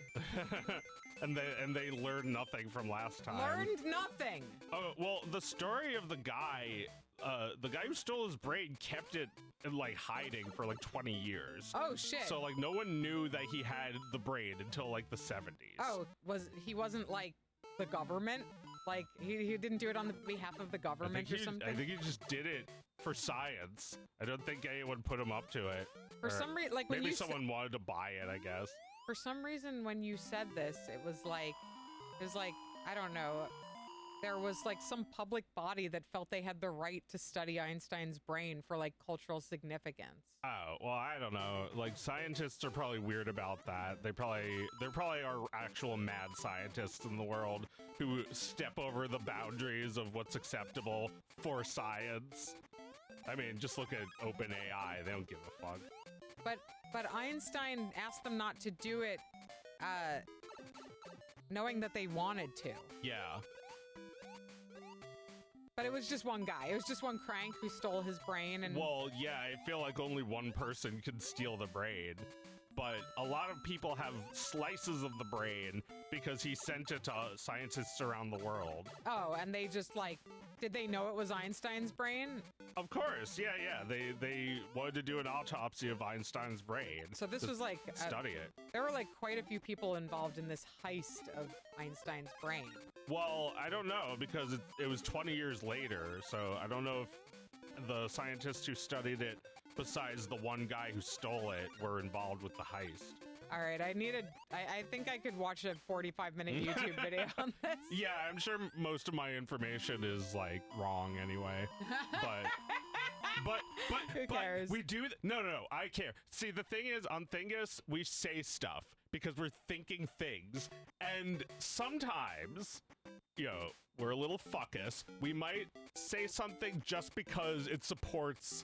and they learned nothing from last time. Learned nothing. Oh, well, the story of the guy who stole his brain kept it in, like, hiding for like 20 years. Oh shit. So like no one knew that he had the brain until like the 70s. Oh, he wasn't like the government? Like he didn't do it on the behalf of the government or something? I think he just did it for science. I don't think anyone put him up to it. For some reason, like when maybe someone wanted to buy it, I guess. For some reason, when you said this, it was like, I don't know. There was like some public body that felt they had the right to study Einstein's brain for like cultural significance. Oh, well, I don't know. Like, scientists are probably weird about that. There probably are actual mad scientists in the world who step over the boundaries of what's acceptable for science. I mean, just look at OpenAI. They don't give a fuck. But Einstein asked them not to do it, knowing that they wanted to. Yeah. But it was just one guy. It was just one crank who stole his brain. And well, yeah, I feel like only one person can steal the brain. But a lot of people have slices of the brain because he sent it to scientists around the world. Oh, and they just like, did they know it was Einstein's brain? Of course, yeah. They wanted to do an autopsy of Einstein's brain. So this was like study it. There were like quite a few people involved in this heist of Einstein's brain. Well, I don't know because it was 20 years later, so I don't know if the scientists who studied it besides the one guy who stole it, were involved with the heist. All right, I think I could watch a 45-minute YouTube video on this. Yeah, I'm sure most of my information is like wrong anyway. But Who cares? we do no, I care. See, the thing is, on Thingus, we say stuff because we're thinking things, and sometimes, we're a little fuckus. We might say something just because it supports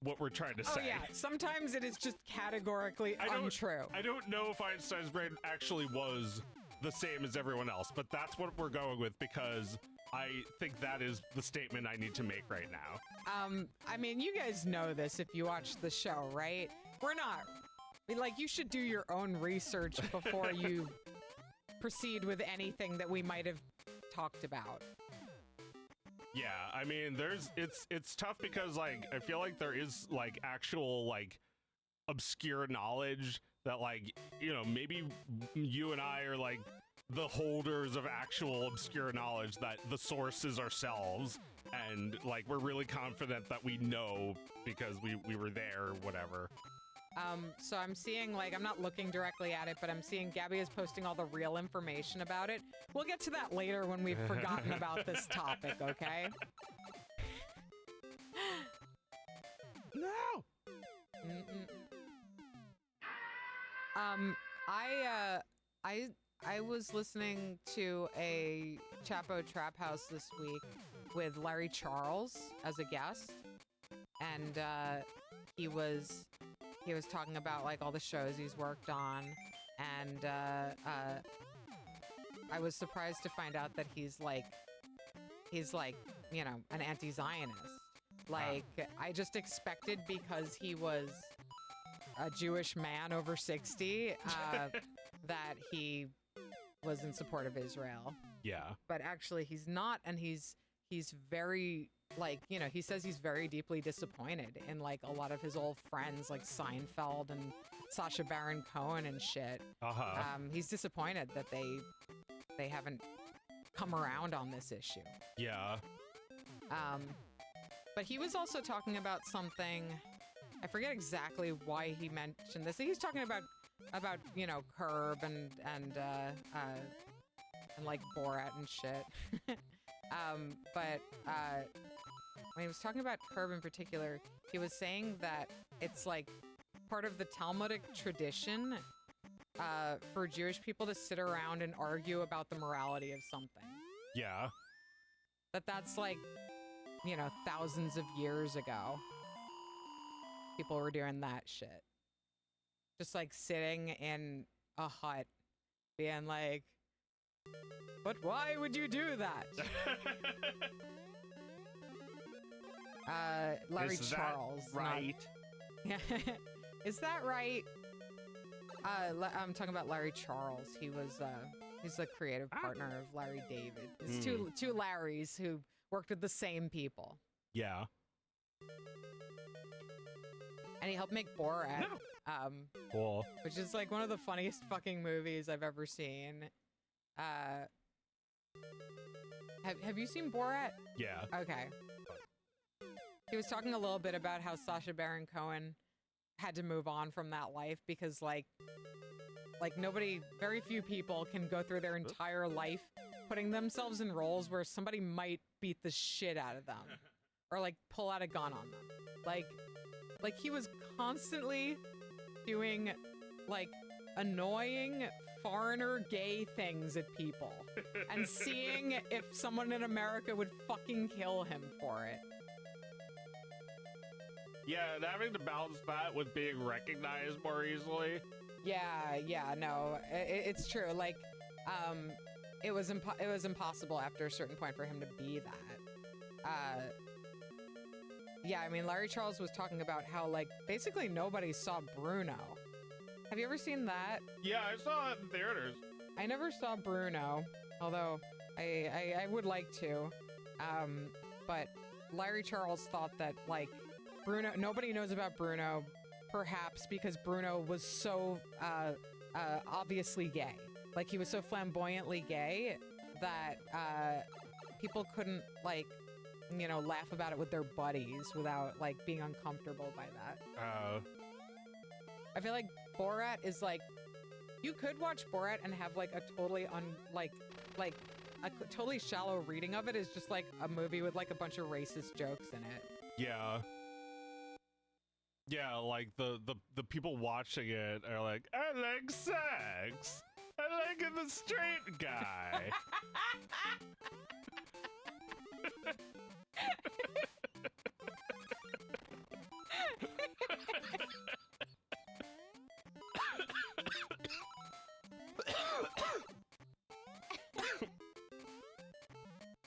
what we're trying to say. Oh yeah, sometimes it is just categorically untrue. I don't know if Einstein's brain actually was the same as everyone else, but that's what we're going with because I think that is the statement I need to make right now. I mean, you guys know this if you watch the show, right? We're not. You should do your own research before you proceed with anything that we might have talked about. Yeah, I mean, it's tough because I feel like there is actual obscure knowledge that maybe you and I are the holders of actual obscure knowledge that the source is ourselves, and we're really confident that we know because we were there or whatever. So I'm seeing, I'm not looking directly at it, but I'm seeing Gabby is posting all the real information about it. We'll get to that later when we've forgotten about this topic, okay? No! I was listening to a Chapo Trap House this week with Larry Charles as a guest, and he was talking about all the shows he's worked on, and I was surprised to find out that he's an anti-Zionist. I just expected because he was a Jewish man over 60 that he was in support of Israel. Yeah. But actually he's not, and he's very he says he's very deeply disappointed in a lot of his old friends like Seinfeld and Sacha Baron Cohen and shit. He's disappointed that they haven't come around on this issue. Yeah. But he was also talking about something, I forget exactly why he mentioned this. He's talking about Curb and Borat and shit. But when he was talking about Curb in particular, he was saying that it's part of the Talmudic tradition for Jewish people to sit around and argue about the morality of something. Yeah. That's thousands of years ago. People were doing that shit. Just sitting in a hut being but why would you do that? Larry Charles. That right? Is that right? I'm talking about Larry Charles. He's the creative partner of Larry David. There's two Larrys who worked with the same people. Yeah. And he helped make Borat. No. Cool. Which is one of the funniest fucking movies I've ever seen. Have you seen Borat? Yeah. Okay. He was talking a little bit about how Sacha Baron Cohen had to move on from that life because very few people can go through their entire life putting themselves in roles where somebody might beat the shit out of them or pull out a gun on them. He was constantly doing annoying foreigner gay things at people and seeing if someone in America would fucking kill him for it. Yeah, and having to balance that with being recognized more easily. Yeah, no, it's true. It was impossible after a certain point for him to be that. Yeah, I mean, Larry Charles was talking about how basically nobody saw Bruno. Have you ever seen that? Yeah, I saw it in theaters. I never saw Bruno, although I would like to. But Larry Charles thought that Bruno, nobody knows about Bruno, perhaps because Bruno was so obviously gay. He was so flamboyantly gay that people couldn't you know, laugh about it with their buddies without like being uncomfortable by that. I feel like Borat is like, you could watch Borat and have like a totally totally shallow reading of it is just like a movie with like a bunch of racist jokes in it. Yeah. Yeah, like the people watching it are like, I like sex. I like the straight guy.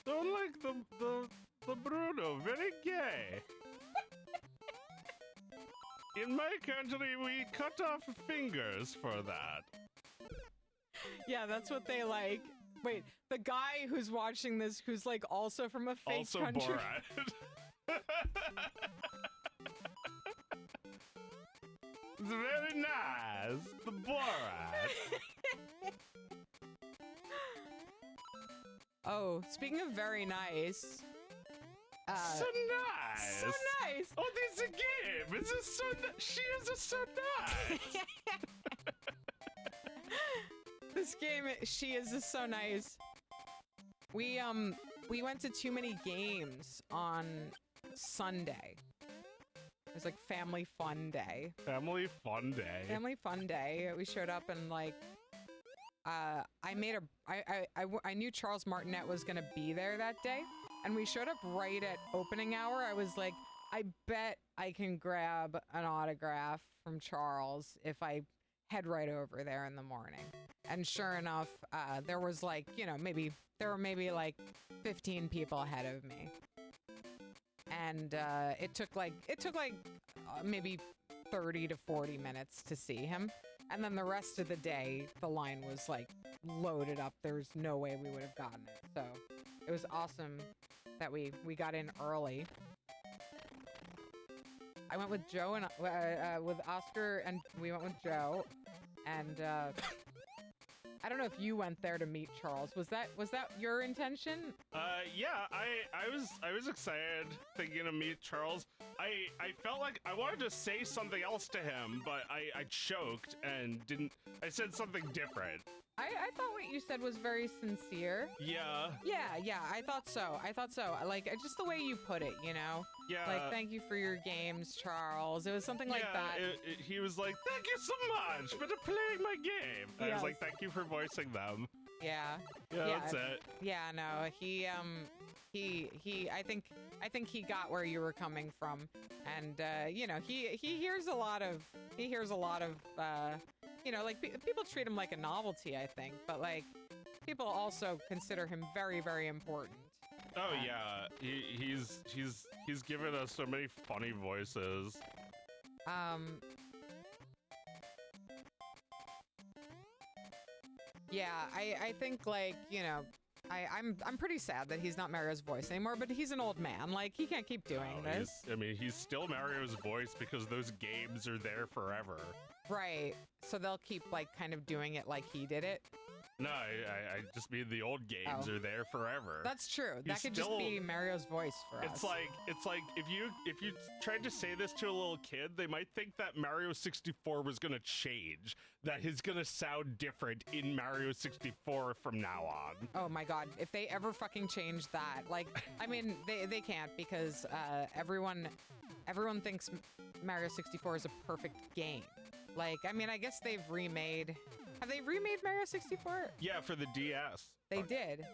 Don't like the Bruno, very gay. In my country, we cut off fingers for that. Yeah, that's what they like. Wait, the guy who's watching this, who's like also from a fake also country. Borat. It's very nice, the Borat. Oh, speaking of very nice. So nice. So nice. Oh, there's a game. Is this so? She is a so nice. This game, she is just so nice. We went to too many games on Sunday. It was like family fun day. Family fun day. Family fun day. We showed up and like, I knew Charles Martinet was gonna be there that day, and we showed up right at opening hour. I was like, I bet I can grab an autograph from Charles if I head right over there in the morning. And sure enough, there was like, you know, there were maybe like 15 people ahead of me. And it took like maybe 30 to 40 minutes to see him. And then the rest of the day, the line was like loaded up. There's no way we would have gotten it. So it was awesome that we got in early. I went with Joe and with Oscar, and we went with Joe. And I don't know if you went there to meet Charles. Was that your intention? Yeah, I was excited thinking to meet Charles. I felt like I wanted to say something else to him, but I choked and didn't. I said something different. I thought what you said was very sincere. Yeah. Yeah, I thought so. Like, just the way you put it, you know? Yeah. Like, thank you for your games, Charles. It was something like that. He was like, thank you so much for playing my game. I was like, thank you for voicing them. Yeah. Yeah, that's it. Yeah, no, I think he got where you were coming from. And, you know, he hears a lot of, you know, like people treat him like a novelty, I think, but like people also consider him very, very important. Oh yeah, he's given us so many funny voices. Yeah, I think like, you know, I'm pretty sad that he's not Mario's voice anymore, but he's an old man. Like, he can't keep doing this. He's still Mario's voice because those games are there forever. Right. So they'll keep like kind of doing it like he did it. No, I just mean the old games are there forever. That's true. That could just be Mario's voice for us. It's like if you tried to say this to a little kid, they might think that Mario 64 was gonna change, that he's gonna sound different in Mario 64 from now on. Oh my god, if they ever fucking change that, like, I mean, they can't, because everyone thinks Mario 64 is a perfect game. Like, I mean, I guess they've remade. Have they remade Mario 64? Yeah, for the DS. They did.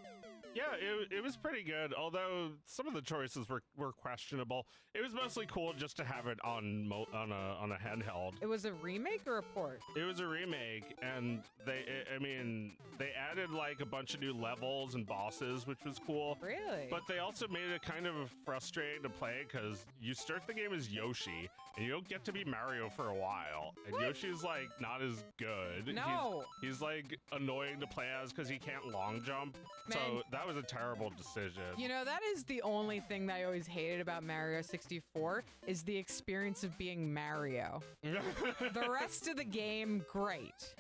Yeah, it was pretty good, although some of the choices were questionable. It was mostly cool just to have it on a handheld. It was a remake or a port? It was a remake, and they added like a bunch of new levels and bosses, which was cool. Really? But they also made it kind of frustrating to play because you start the game as Yoshi, and you don't get to be Mario for a while. And what? Yoshi's like not as good. No. He's like annoying to play as because he can't long jump. Man. So that was a terrible decision. You know, that is the only thing that I always hated about Mario 64 is the experience of being Mario. The rest of the game, great.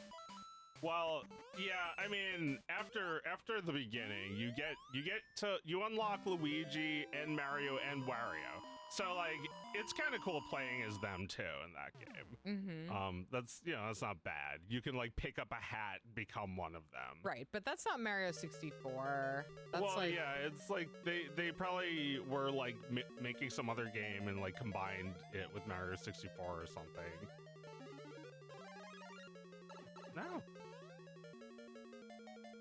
Well, yeah, I mean, after the beginning, you unlock Luigi and Mario and Wario. So like, it's kind of cool playing as them too in that game. Mm-hmm. That's that's not bad. You can like pick up a hat, become one of them. Right, but that's not Mario 64. That's Well, like, yeah, it's like they probably were like making some other game and like combined it with Mario 64 or something. No.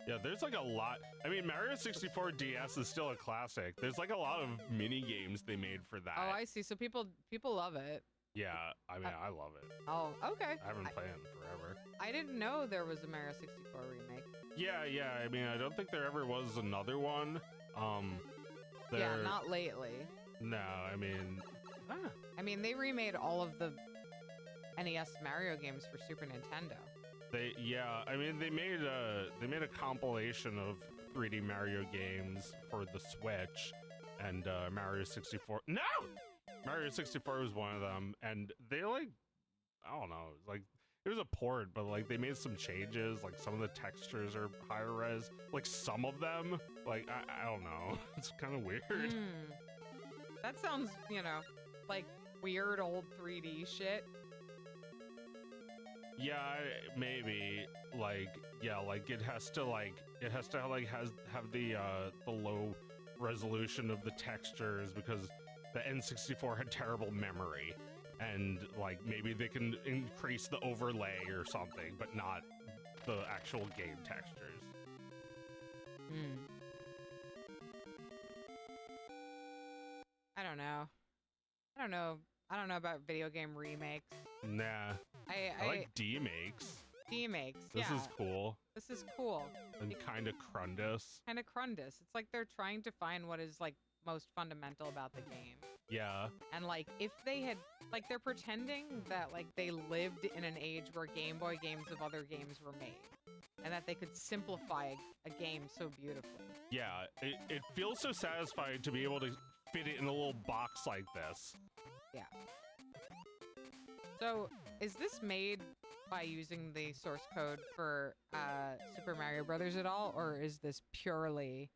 Yeah, there's like a lot. I mean, Mario 64 DS is still a classic. There's like a lot of mini games they made for that. oh, I see. So people love it. Yeah, I mean, I love it. Oh, okay. I haven't played it in forever. I didn't know there was a Mario 64 remake. Yeah. I mean, I don't think there ever was another one. Yeah, not lately. No, I mean, I mean, they remade all of the NES Mario games for Super Nintendo. I mean, they made a compilation of 3D Mario games for the Switch, and Mario 64. No, Mario 64 was one of them, and they like, I don't know, it was a port, but like they made some changes. Like some of the textures are higher res. Like some of them, like I don't know, it's kind of weird. That sounds, like weird old 3D shit. Yeah, maybe like it has to have the low resolution of the textures because the N64 had terrible memory, and like maybe they can increase the overlay or something, but not the actual game textures. I don't know. I don't know about video game remakes. Nah. I like Demakes. Demakes, This is cool. This is cool. And kind of Crundus. Kind of Crundus. It's like they're trying to find what is like most fundamental about the game. Yeah. And like if they had like they're pretending that like they lived in an age where Game Boy games of other games were made. And that they could simplify a game so beautifully. Yeah, it feels so satisfying to be able to fit it in a little box like this. Yeah. So, is this made by using the source code for Super Mario Brothers at all, or is this purely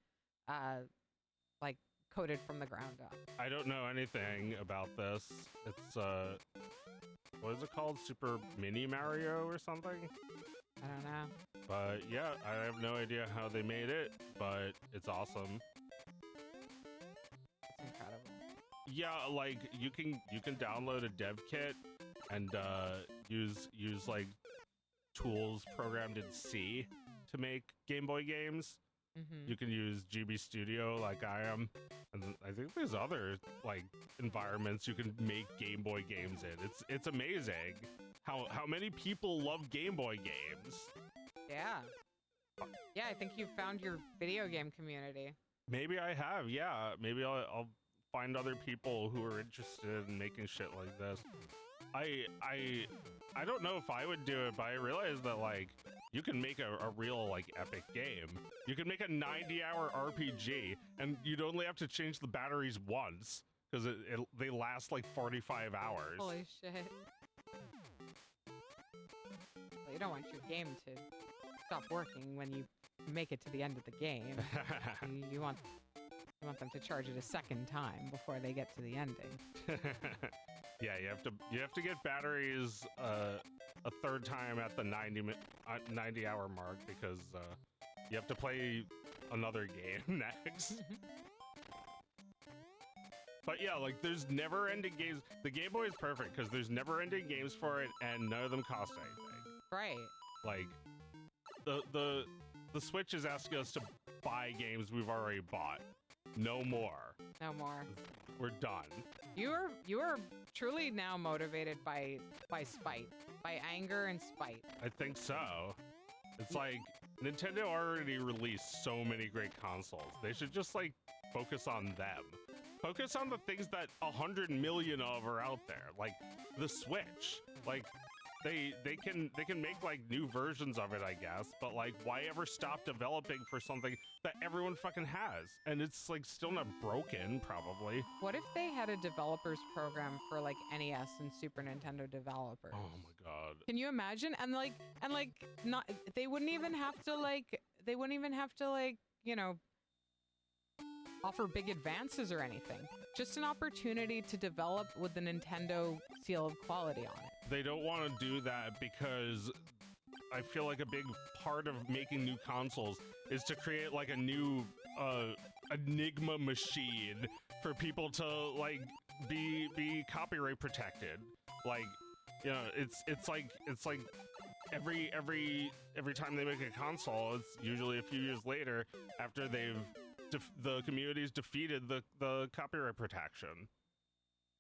like coded from the ground up? I don't know anything about this. It's what is it called? Super Mini Mario or something? I don't know. But yeah, I have no idea how they made it, but it's awesome. It's incredible. Yeah, like you can download a dev kit and use like tools programmed in C to make Game Boy games. You can use GB Studio like I am, and I think there's other like environments you can make Game Boy games in. It's amazing how many people love Game Boy games. Yeah. Yeah, I think you found your video game community. Maybe I have. Yeah, maybe I'll find other people who are interested in making shit like this. I don't know if I would do it, but I realized that like you can make a real like epic game. You can make a 90-hour RPG, and you'd only have to change the batteries once because they last like 45 hours. Holy shit! Well, you don't want your game to stop working when you make it to the end of the game. You want them to charge it a second time before they get to the ending. Yeah, you have to get batteries a third time at the 90-hour mark because you have to play another game next. But yeah, like there's never-ending games. The Game Boy is perfect because there's never-ending games for it, and none of them cost anything. Right. Like the Switch is asking us to buy games we've already bought. No more. No more. We're done. You are truly now motivated by spite, by anger and spite. I think so. It's like Nintendo already released so many great consoles. They should just like focus on them. Focus on the things that 100 million of are out there, like the Switch. Like they can make like new versions of it, I guess, but like why ever stop developing for something that everyone fucking has and it's like still not broken probably. What if they had a developers program for like NES and Super Nintendo developers? Oh my god. Can you imagine? And like not they wouldn't even have to like you know, offer big advances or anything. Just an opportunity to develop with the Nintendo seal of quality on it. They don't want to do that because I feel like a big part of making new consoles is to create like a new enigma machine for people to like be copyright protected. Like, you know, it's like every time they make a console, it's usually a few years later after the community's defeated the copyright protection.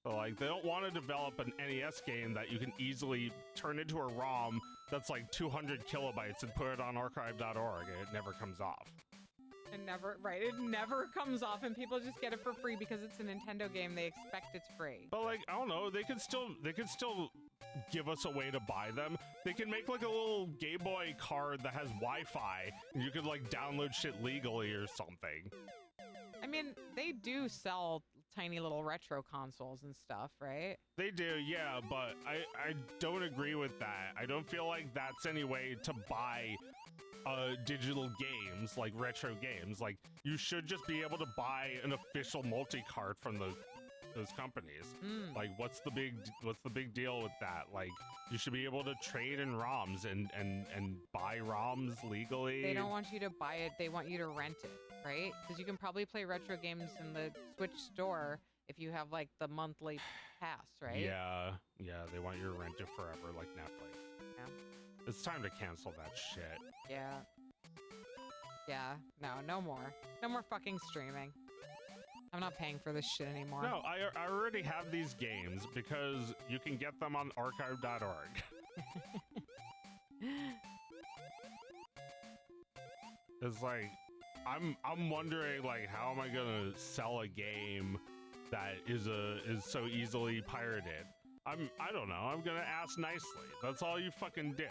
So like they don't want to develop an NES game that you can easily turn into a ROM that's like 200 kilobytes and put it on archive.org and it never comes off. It never comes off and people just get it for free because it's a Nintendo game. They expect it's free. But like, I don't know, they could still give us a way to buy them. They can make like a little Game Boy card that has Wi-Fi and you could like download shit legally or something. I mean, they do sell tiny little retro consoles and stuff, right? They do, yeah, but I don't agree with that. I don't feel like that's any way to buy digital games, like retro games. Like, you should just be able to buy an official multi-cart from those companies. Like, what's the big deal with that? Like, you should be able to trade in ROMs and buy ROMs legally. They don't want you to buy it, they want you to rent it, right? Because you can probably play retro games in the Switch store if you have like the monthly pass, right? Yeah, they want you to rent it forever like Netflix. Yeah. It's time to cancel that shit. Yeah, no more fucking streaming. I'm not paying for this shit anymore. No, I already have these games because you can get them on archive.org. It's like, I'm wondering, like, how am I gonna sell a game that is so easily pirated? I don't know. I'm gonna ask nicely. That's all you fucking do.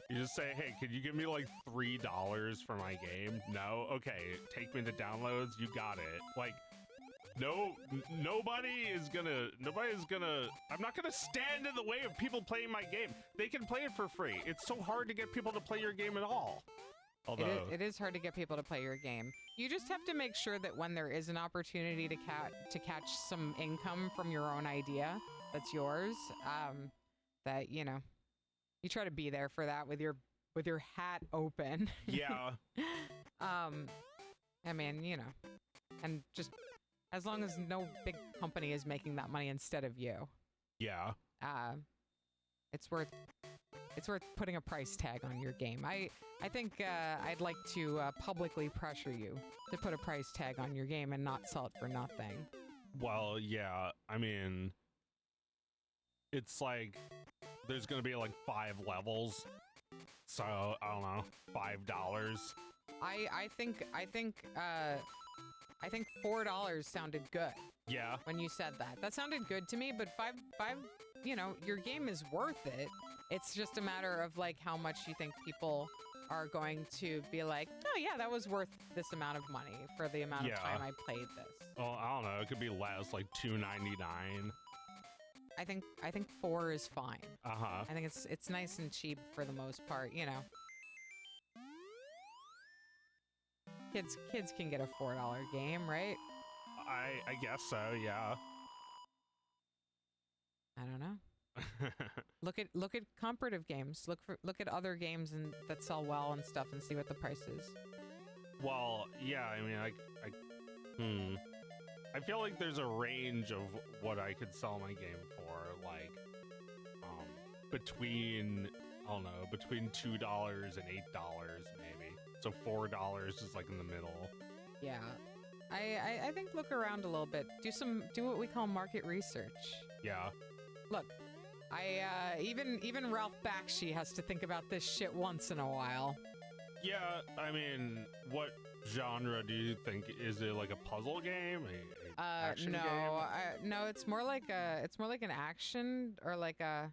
You just say, hey, could you give me like $3 for my game? No? Okay, take me to downloads. You got it. Like, nobody's gonna, I'm not gonna stand in the way of people playing my game. They can play it for free. It's so hard to get people to play your game at all. Although it is hard to get people to play your game. You just have to make sure that when there is an opportunity to catch some income from your own idea that's yours, that, you know, you try to be there for that with your hat open. Yeah. I mean, you know, and just as long as no big company is making that money instead of you. Yeah. It's worth putting a price tag on your game. I think I'd like to publicly pressure you to put a price tag on your game and not sell it for nothing. Well, yeah. I mean, it's like there's gonna be like 5 levels, so I don't know, $5. I think $4 sounded good. Yeah. When you said that, that sounded good to me. But five, you know, your game is worth it. It's just a matter of like how much you think people are going to be like, oh yeah, that was worth this amount of money for the amount of time I played this. Well, I don't know. It could be less, like $2.99. I think 4 is fine. Uh-huh. I think it's nice and cheap for the most part, you know. Kids can get a $4 game, right? I guess so, yeah. I don't know. Look at comparative games. Look at other games that sell well and stuff and see what the price is. Well, yeah, I mean, I feel like there's a range of what I could sell my game for, like, between $2 and $8 maybe. So $4 is like in the middle. Yeah. I think look around a little bit. Do what we call market research. Yeah. Look, even Ralph Bakshi has to think about this shit once in a while. Yeah, I mean, what genre do you think? Is it like a puzzle game? A action game? No, it's more like an action or like a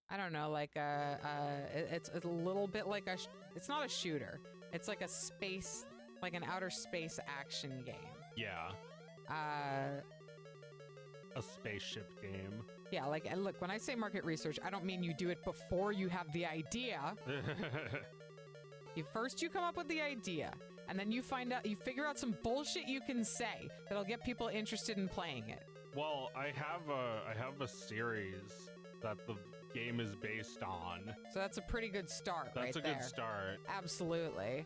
I don't know, like it's a little bit like it's not a shooter. It's like a space, like an outer space action game. Yeah. Uh, a spaceship game. Yeah, like, and look, when I say market research, I don't mean you do it before you have the idea. First you come up with the idea, and then you figure out some bullshit you can say that'll get people interested in playing it. Well, I have a series that the game is based on. So that's a pretty good start. That's right a there. good start. Absolutely.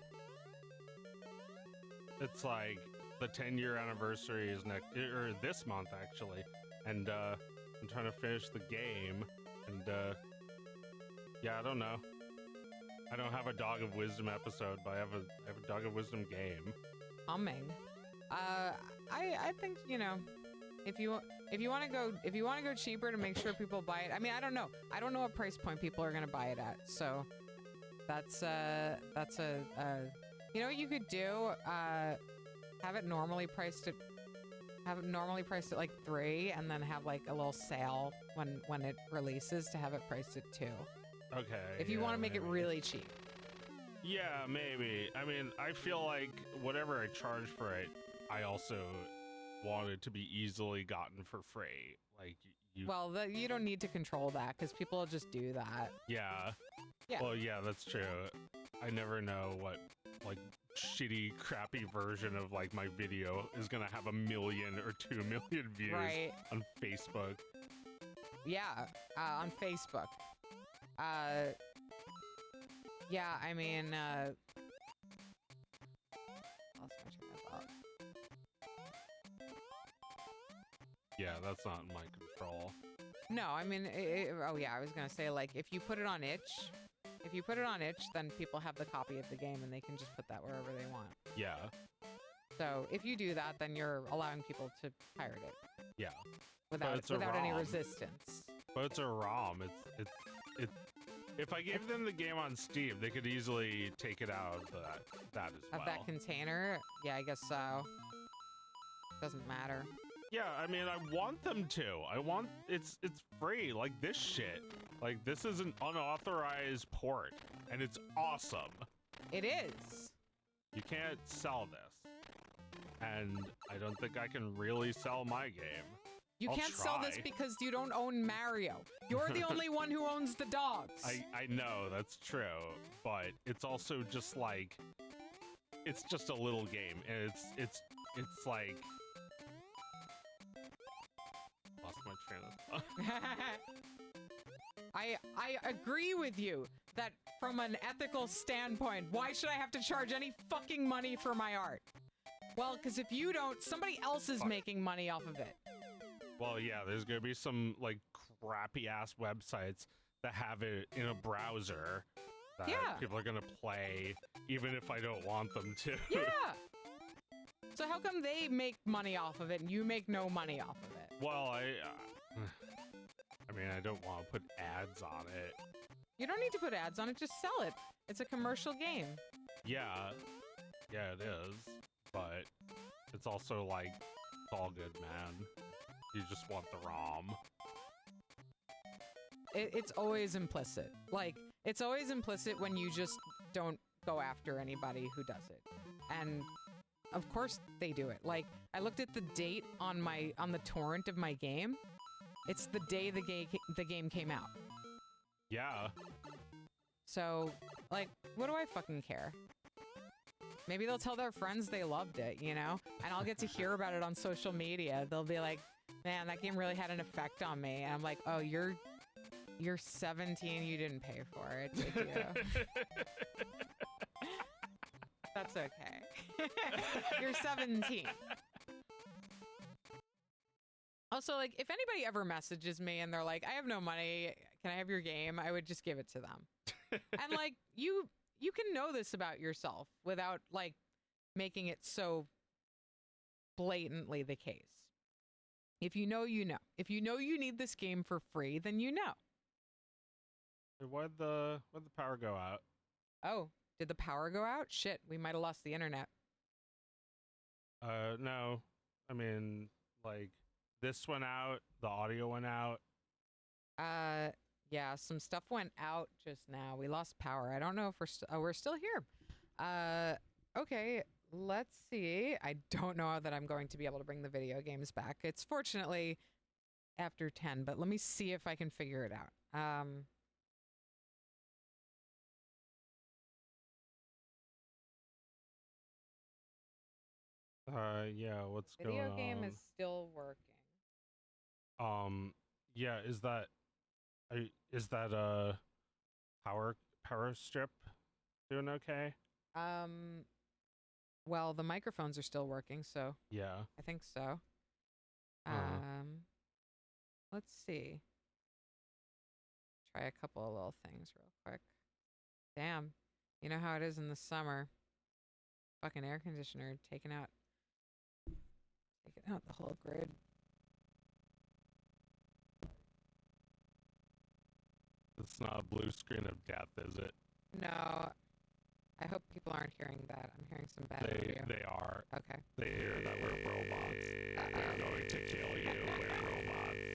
It's like the 10-year anniversary is this month actually, and I'm trying to finish the game, and yeah, I don't know. I don't have a Dog of Wisdom episode, but I have a Dog of Wisdom game. Humming. I think, you know, if you want to go cheaper to make sure people buy it. I mean, I don't know. I don't know what price point people are going to buy it at. So that's you know what you could do? Have it normally priced at like $3, and then have like a little sale when it releases to have it priced at $2. Okay. If you want to make it really cheap. Yeah, maybe. I mean, I feel like whatever I charge for it, I also want it to be easily gotten for free. Like you. Well, you don't need to control that because people will just do that. Yeah. Yeah. Well, yeah, that's true. I never know what like shitty, crappy version of like my video is gonna have 1 million or 2 million views on Facebook. Yeah, on Facebook. Yeah, I mean, lost my train of thought. Yeah, that's not in my control. No, I mean, oh yeah, I was gonna say, like, if you put it on itch, then people have the copy of the game and they can just put that wherever they want. Yeah. So if you do that, then you're allowing people to pirate it. Yeah. Without any resistance. But it's a ROM. It's if I gave them the game on Steam, they could easily take it out of that as well. Of that container? Yeah, I guess so. Doesn't matter. Yeah, I mean, I want them to. It's free, like this shit. Like, this is an unauthorized port, and it's awesome. It is. You can't sell this. And I don't think I can really sell my game. You can't sell this because you don't own Mario. You're the only one who owns the dogs. I know, that's true. But it's also just like, it's just a little game, and it's like, lost my train of thought. I agree with you that from an ethical standpoint, why should I have to charge any fucking money for my art? Well, because if you don't, somebody else is making money off of it. Well, yeah, there's gonna be some like crappy ass websites that have it in a browser that people are gonna play, even if I don't want them to. Yeah. So how come they make money off of it and you make no money off of it? Well, I mean, I don't want to put ads on it. You don't need to put ads on it, just sell it. It's a commercial game. Yeah, it is, but it's also like, it's all good, man. You just want the ROM. It's always implicit. Like, it's always implicit when you just don't go after anybody who does it. And of course they do it. Like, I looked at the date on the torrent of my game. It's the day the game came out. Yeah. So, like, what do I fucking care? Maybe they'll tell their friends they loved it, you know? And I'll get to hear about it on social media. They'll be like, man, that game really had an effect on me. And I'm like, oh, you're 17, you didn't pay for it, did you? That's okay. You're 17. Also, like, if anybody ever messages me and they're like, I have no money, can I have your game? I would just give it to them. And, like, you can know this about yourself without, like, making it so blatantly the case. If you know, you know. If you know you need this game for free, then you know. Why'd the power go out? Oh, did the power go out? Shit, we might have lost the internet. No. I mean, like, this went out, the audio went out. Yeah, some stuff went out just now. We lost power. I don't know if we're still here. Okay, let's see. I don't know that I'm going to be able to bring the video games back. It's fortunately after 10, but let me see if I can figure it out. Yeah, what's going Video game on? is still working. Yeah, is that power strip doing okay? Um, well, the microphones are still working, so Yeah. I think so. Uh, Let's see. Try a couple of little things real quick. Damn. You know how it is in the summer. Fucking air conditioner taking out the whole grid. it's not a blue screen of death, is it? No, I hope people aren't hearing that. I'm hearing some bad audio. They are. Okay. They hear that we're robots. They're going to kill you. We're robots.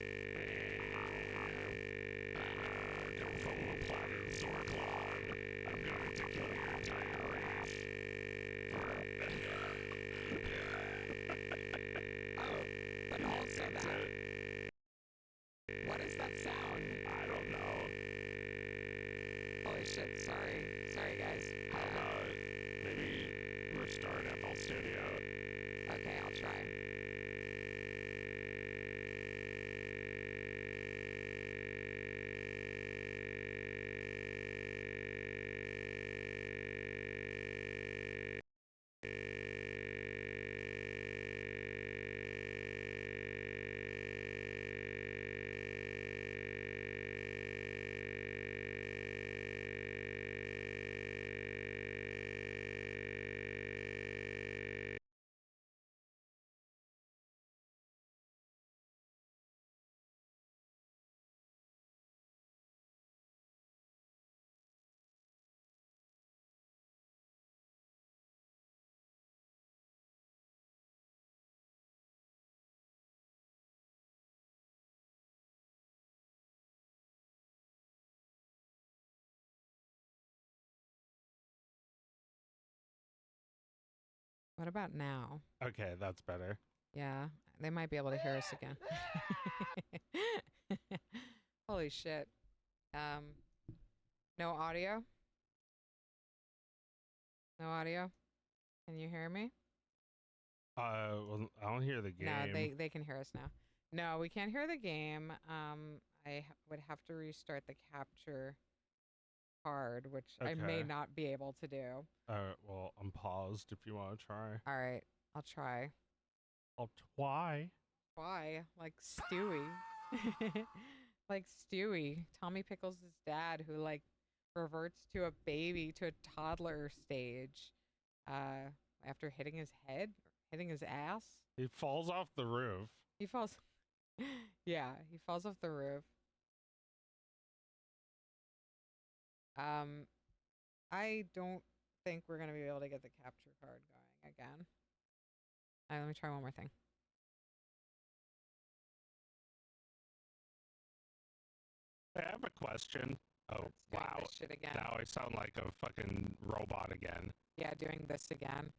Come from the planet Zorklon. I'm going to kill your entire race. Oh, but also that. What is that sound? I don't know. Holy shit, sorry guys. How about maybe restart FL Studio? Okay, I'll try. What about now? Okay, that's better. Yeah, they might be able to hear us again. Holy shit. No audio? No audio? Can you hear me? Well, I don't hear the game. No, they can hear us now. No, we can't hear the game. Would have to restart the capture card, which I may Okay. not be able to do. Well, I'm paused if you want to try. All right, I'll try. Why? Why? Like Stewie. Like Stewie. Tommy Pickles' dad who like reverts to a baby, to a toddler stage, uh, after hitting his head, hitting his ass. He falls off the roof. He falls. Yeah, he falls off the roof. Um, I don't think we're gonna be able to get the capture card going again. All right, let me try one more thing. I have a question. Oh, It's doing wow. this shit again. Now I sound like a fucking robot again. Yeah, doing this again.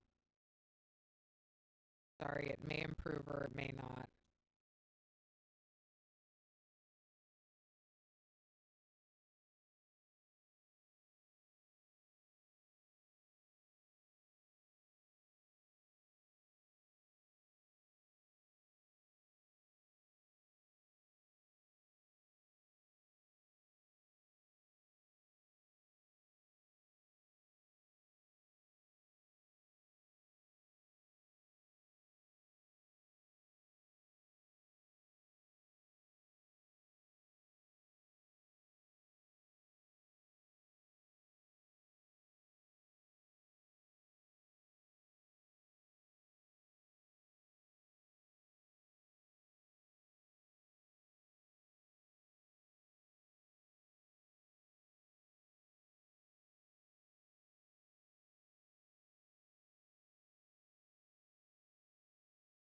Sorry, it may improve or it may not.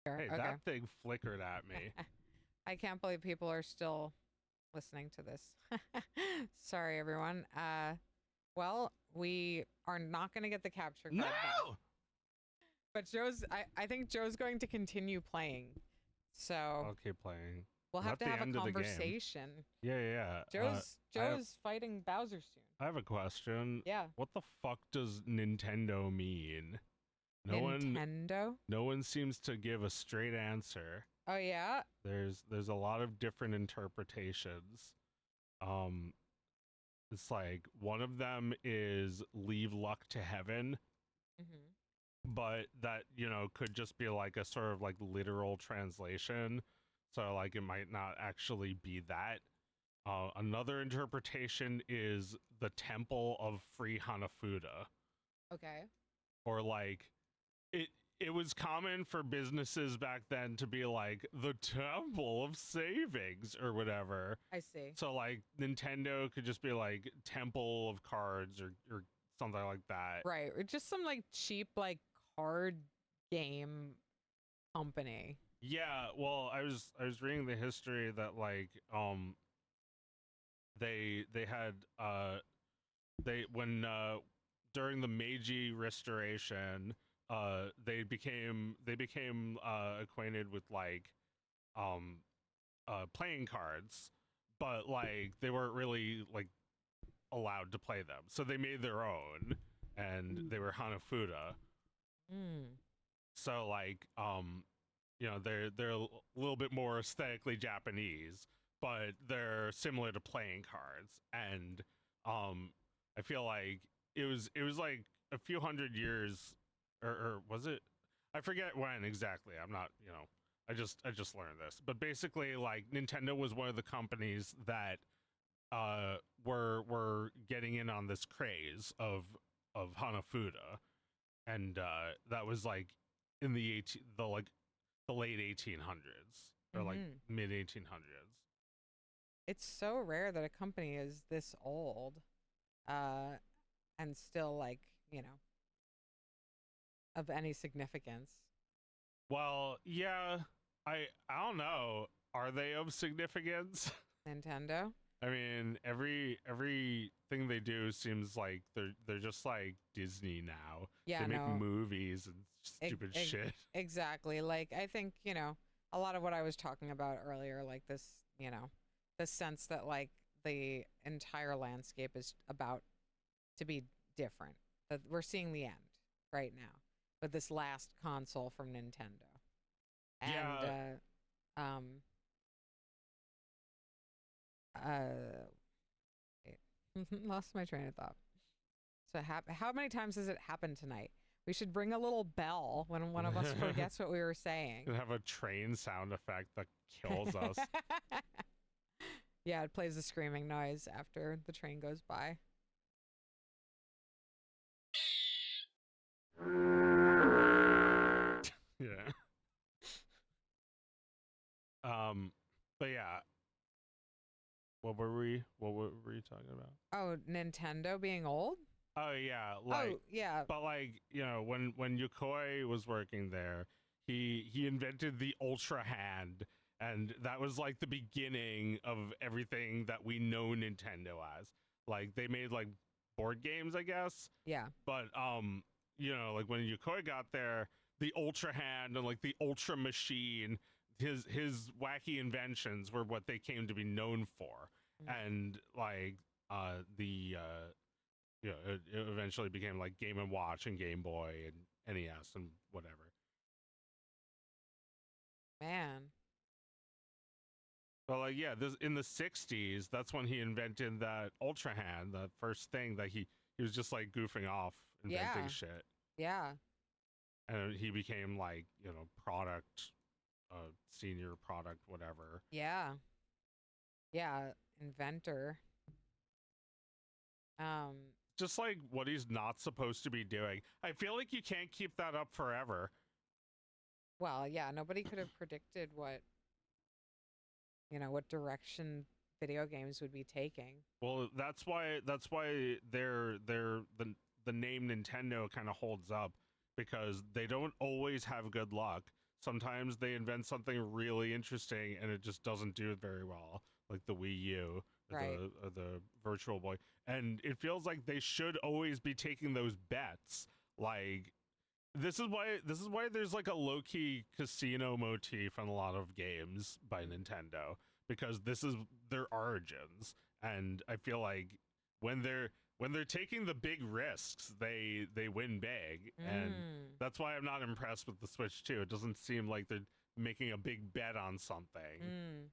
Hey, Okay. that thing flickered at me. I can't believe people are still listening to this. Sorry, everyone. Well, we are not going to get the capture card back. No! But I think Joe's going to continue playing. So I'll keep playing. we'll I'm have at to the have a end of the game. conversation. Yeah. Joe's fighting Bowser soon. I have a question. Yeah. What the fuck does Nintendo mean? Nintendo? No one seems to give a straight answer. Oh yeah? There's a lot of different interpretations. It's like one of them is leave luck to heaven, but that, you know, could just be like a sort of like literal translation. So like it might not actually be that. Another interpretation is the Temple of Free Hanafuda. Okay. Or like it was common for businesses back then to be like the Temple of Savings or whatever. I see. So like Nintendo could just be like Temple of Cards or something like that. Right. Or just some like cheap like card game company. Yeah, well, I was reading the history that like they had when during the Meiji Restoration they became acquainted with like playing cards, but like they weren't really like allowed to play them, so they made their own, and they were Hanafuda. So like you know, they're a little bit more aesthetically Japanese, but they're similar to playing cards. And I feel like it was like a few hundred years, or was it? I forget when exactly. I'm not, you know, I just learned this. But basically, like Nintendo was one of the companies that were getting in on this craze of Hanafuda, and that was like in the late 1800s or like mid 1800s. It's so rare that a company is this old and still like, you know, of any significance. Well, yeah, I don't know. Are they of significance? Nintendo? I mean, everything they do seems like they're just like Disney now. Yeah, they make movies and stupid shit. Exactly. Like I think, you know, a lot of what I was talking about earlier, like this, you know, the sense that like the entire landscape is about to be different. That we're seeing the end right now with this last console from Nintendo. And lost my train of thought. So how many times has it happened tonight? We should bring a little bell when one of us forgets what we were saying. And have a train sound effect that kills us. Yeah, it plays a screaming noise after the train goes by. Yeah. But yeah. What were we talking about? Oh, Nintendo being old? Oh yeah, like oh yeah. But like, you know, when Yokoi was working there, he invented the Ultra Hand, and that was like the beginning of everything that we know Nintendo as. Like they made like board games, I guess. Yeah. But you know, like when Yokoi got there, the Ultra Hand and like the Ultra Machine, his wacky inventions were what they came to be known for. And like you know, it eventually became like Game & Watch and Game Boy and NES and whatever. Man. But like, yeah, this in the 60s, that's when he invented that Ultra Hand, the first thing that he was just like goofing off, inventing shit. Yeah. And he became like, you know, senior product, whatever. Yeah. Yeah, inventor. Just like what he's not supposed to be doing. I feel like you can't keep that up forever. Well, yeah, nobody could have predicted what direction video games would be taking. Well, that's why the name Nintendo kind of holds up, because they don't always have good luck. Sometimes they invent something really interesting and it just doesn't do it very well. like the Wii U or Right. the Virtual Boy, and it feels like they should always be taking those bets. Like this is why there's like a low-key casino motif in a lot of games by Nintendo, because this is their origins, and I feel like when they're taking the big risks, they win big, and that's why I'm not impressed with the Switch 2. It doesn't seem like they're making a big bet on something.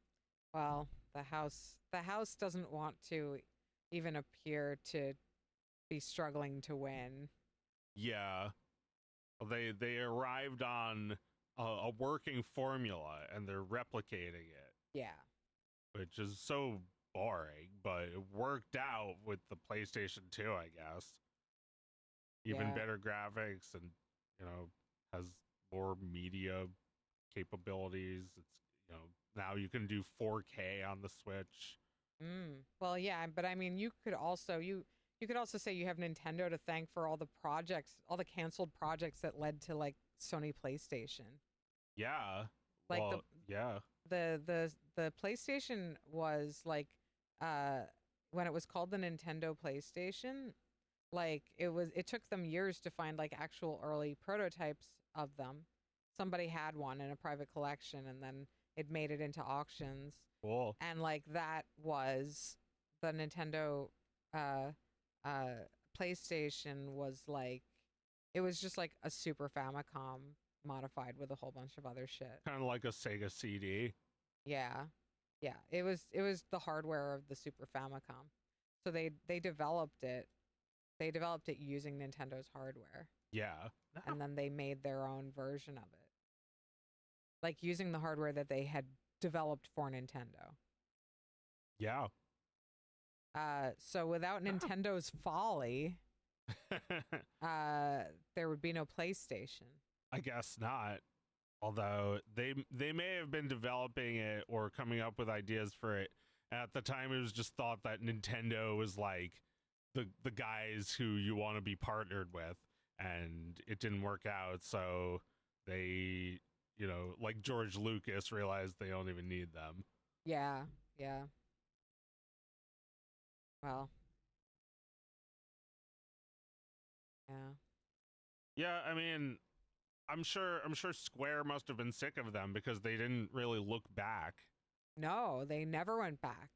Well, the house doesn't want to even appear to be struggling to win. Yeah. They arrived on a working formula and they're replicating it, Yeah. which is so boring, but it worked out with the PlayStation 2, I guess. Even Yeah. better graphics and, has more media capabilities. It's, now you can do 4K on the Switch. Well, yeah, but I mean, you could also say you have Nintendo to thank for all the projects, all the canceled projects that led to like Sony PlayStation. Yeah. Like well, yeah. the PlayStation was like when it was called the Nintendo PlayStation, like it took them years to find like actual early prototypes of them. Somebody had one in a private collection and then it made it into auctions. Cool. And like that was the Nintendo uh PlayStation was like it was just like a Super Famicom modified with a whole bunch of other shit. Kind of like a Sega CD. Yeah. Yeah, it was the hardware of the Super Famicom. So they developed it. They developed it using Nintendo's hardware. Yeah. And then they made their own version of it. Like using the hardware that they had developed for Nintendo. Yeah. So without Nintendo's folly, there would be no PlayStation. I guess not. Although they may have been developing it or coming up with ideas for it. At the time, it was just thought that Nintendo was like the guys who you want to be partnered with, and it didn't work out. So they, like George Lucas, realized they don't even need them. Yeah, yeah. Well, yeah. Yeah, I mean, I'm sure Square must have been sick of them because they didn't really look back. No, they never went back.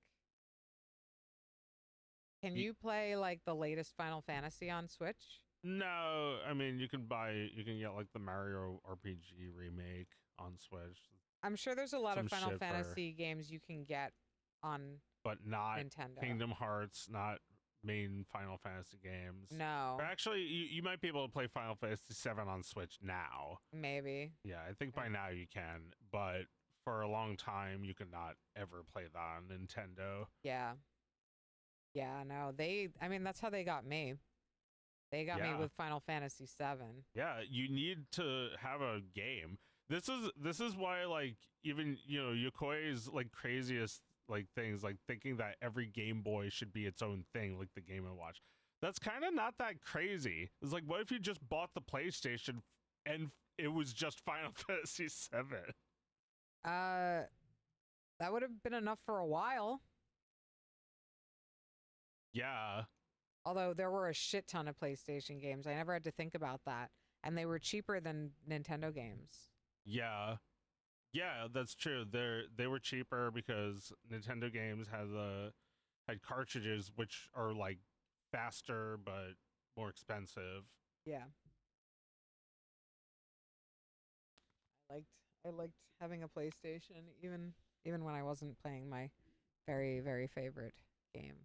Can you play like the latest Final Fantasy on Switch? No, I mean you can get like the Mario RPG remake on Switch, I'm sure there's a lot of Some Final shit for- Fantasy games you can get on but not Nintendo. Kingdom Hearts, not main Final Fantasy games. No, Or actually, you might be able to play Final Fantasy 7 on Switch now. maybe. Yeah, I think by now you can, but for a long time you could not ever play that on Nintendo. Yeah. Yeah, no. I mean, that's how they got me. They got me Yeah. with Final Fantasy 7. Yeah, you need to have a game. This is why, like, even Yokoi's like craziest like things, like thinking that every Game Boy should be its own thing, like the Game & Watch. That's kind of not that crazy. It's like, what if you just bought the PlayStation and it was just Final Fantasy 7? That would have been enough for a while. Yeah. Although there were a shit ton of PlayStation games. I never had to think about that. And they were cheaper than Nintendo games. Yeah. Yeah, that's true. They were cheaper because Nintendo games had cartridges which are like faster but more expensive. Yeah. I liked having a PlayStation even when I wasn't playing my very, very favorite game,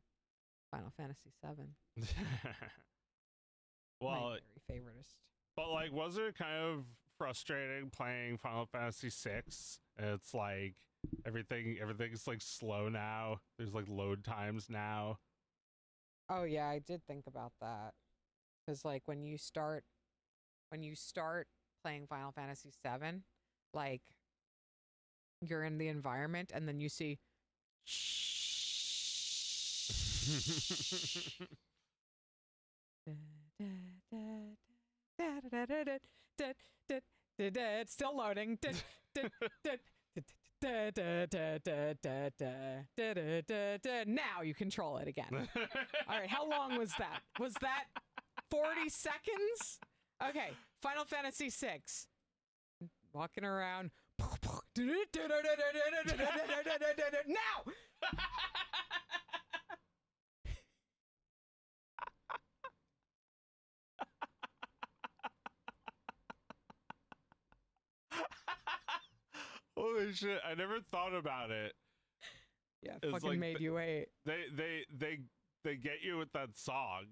Final Fantasy 7. Well, my very favoritist. but like, was it kind of frustrating playing Final Fantasy 6? It's like everything's like slow now. There's like load times now. Oh yeah, I did think about that. Cuz like when you start playing Final Fantasy 7, like you're in the environment and then you see it's still loading. Da, da, da, da, da, da, da, da, da, da. Now you control it again. All right, how long was that? Was that 40 seconds? Okay, Final Fantasy VI. Walking around. Now! Holy shit! I never thought about it. Yeah, It's fucking like made you wait. They get you with that song.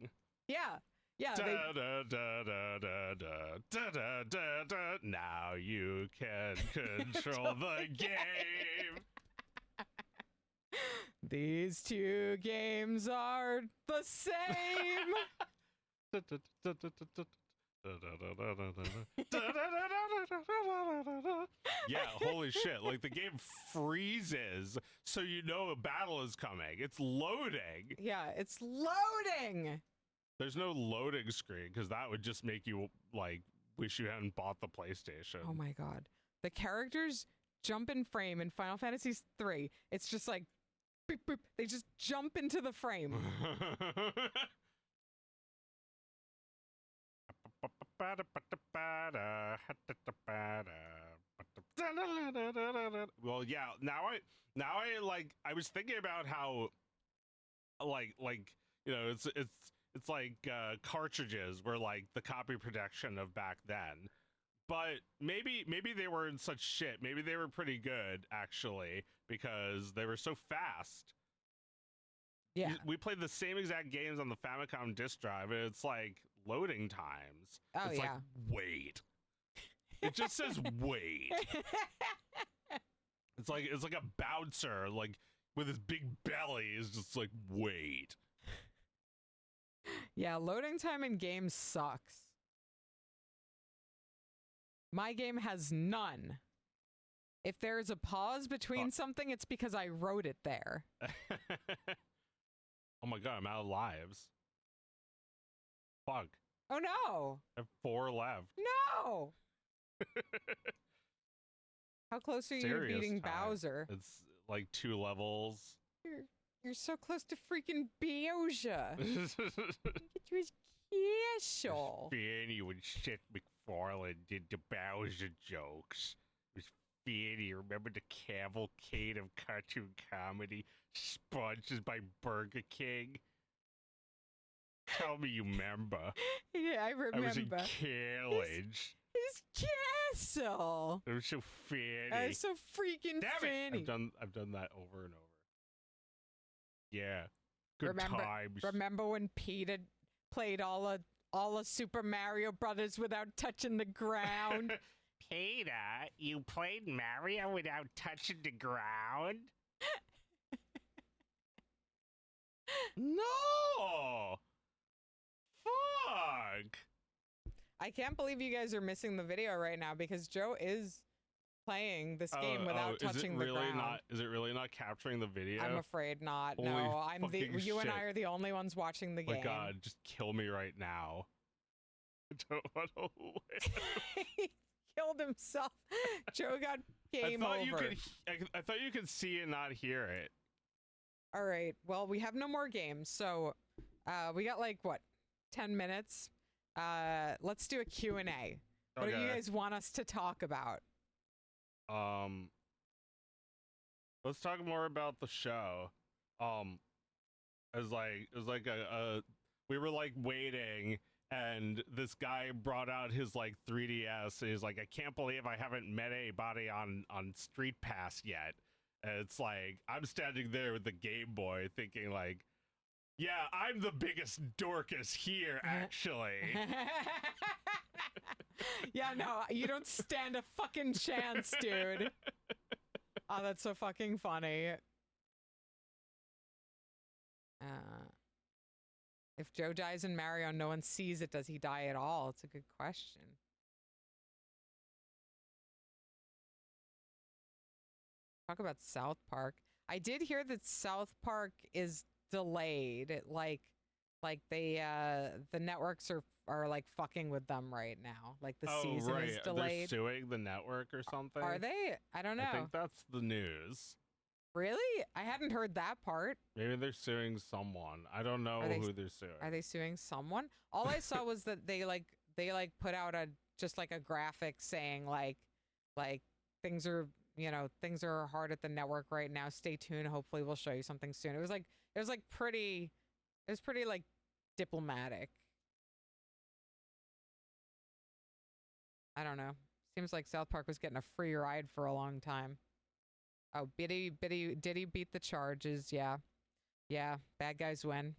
Yeah. Yeah. Da, da, da, da, da, da, da, da, da, da. Now you can control the game. These two games are the same. Yeah, holy shit. Like the game freezes so you know a battle is coming. It's loading. Yeah, it's loading. There's no loading screen because that would just make you like wish you hadn't bought the PlayStation. Oh my god. The characters jump in frame in Final Fantasy 3. It's just like boop, boop. They just jump into the frame. Well, yeah. Now I like. I was thinking about how, like you know, it's like cartridges were like the copy protection of back then. But maybe they weren't such shit. Maybe they were pretty good actually because they were so fast. Yeah. We played the same exact games on the Famicom disk drive, and it's like loading times. Oh, it's yeah. like, wait. It just says wait. It's like a bouncer, like with his big belly is just like wait. Yeah, loading time in games sucks. My game has none. If there's a pause between something, it's because I wrote it there. Oh my god, I'm out of lives. Fuck. Oh no! I have 4 left. No! How close are you to beating Bowser? It's like 2 levels. You're so close to freaking Bowser. Get to his castle. Fanny when Seth MacFarlane did the Bowser jokes. It was funny. Remember the cavalcade of cartoon comedy sponsored by Burger King? Tell me you remember. Yeah, I remember. I was in college. His castle. It was so funny. That's so freaking funny. I've done that over and over. Yeah. Good times. Remember when Peter played all of Super Mario Brothers without touching the ground? Peter, you played Mario without touching the ground? No! Fuck! I can't believe you guys are missing the video right now because Joe is playing this game without touching the ground. Is it really not capturing the video? I'm afraid not. Holy no, you and shit. I are the only ones watching the game. My god, just kill me right now. I don't want to live. He killed himself. Joe got game over. I thought you could see and not hear it. All right. Well, we have no more games, so we got like what, 10 minutes. Let's do a Q&A. What do you guys want us to talk about? Let's talk more about the show. It was like we were like waiting, and this guy brought out his like 3DS, and he's like, I can't believe I haven't met anybody on Street Pass yet. And it's like, I'm standing there with the Game Boy thinking like, yeah, I'm the biggest Dorcas here, actually. Yeah, no, you don't stand a fucking chance, dude. Oh, that's so fucking funny. If Joe dies in Mario and no one sees it, does he die at all? It's a good question. Talk about South Park. I did hear that South Park is delayed. Like, Like the networks are like fucking with them right now. Like the Oh, season right. is They're delayed. suing the network or something. Are they? I don't know. I think that's the news. Really? I hadn't heard that part. Maybe they're suing someone. I don't know who they're suing. Are they suing someone? All I saw was that they put out a just like a graphic saying like things are, you know, things are hard at the network right now. Stay tuned. Hopefully we'll show you something soon. It was pretty like diplomatic. I don't know. Seems like South Park was getting a free ride for a long time. Oh, did he beat the charges? Yeah. Yeah, bad guys win.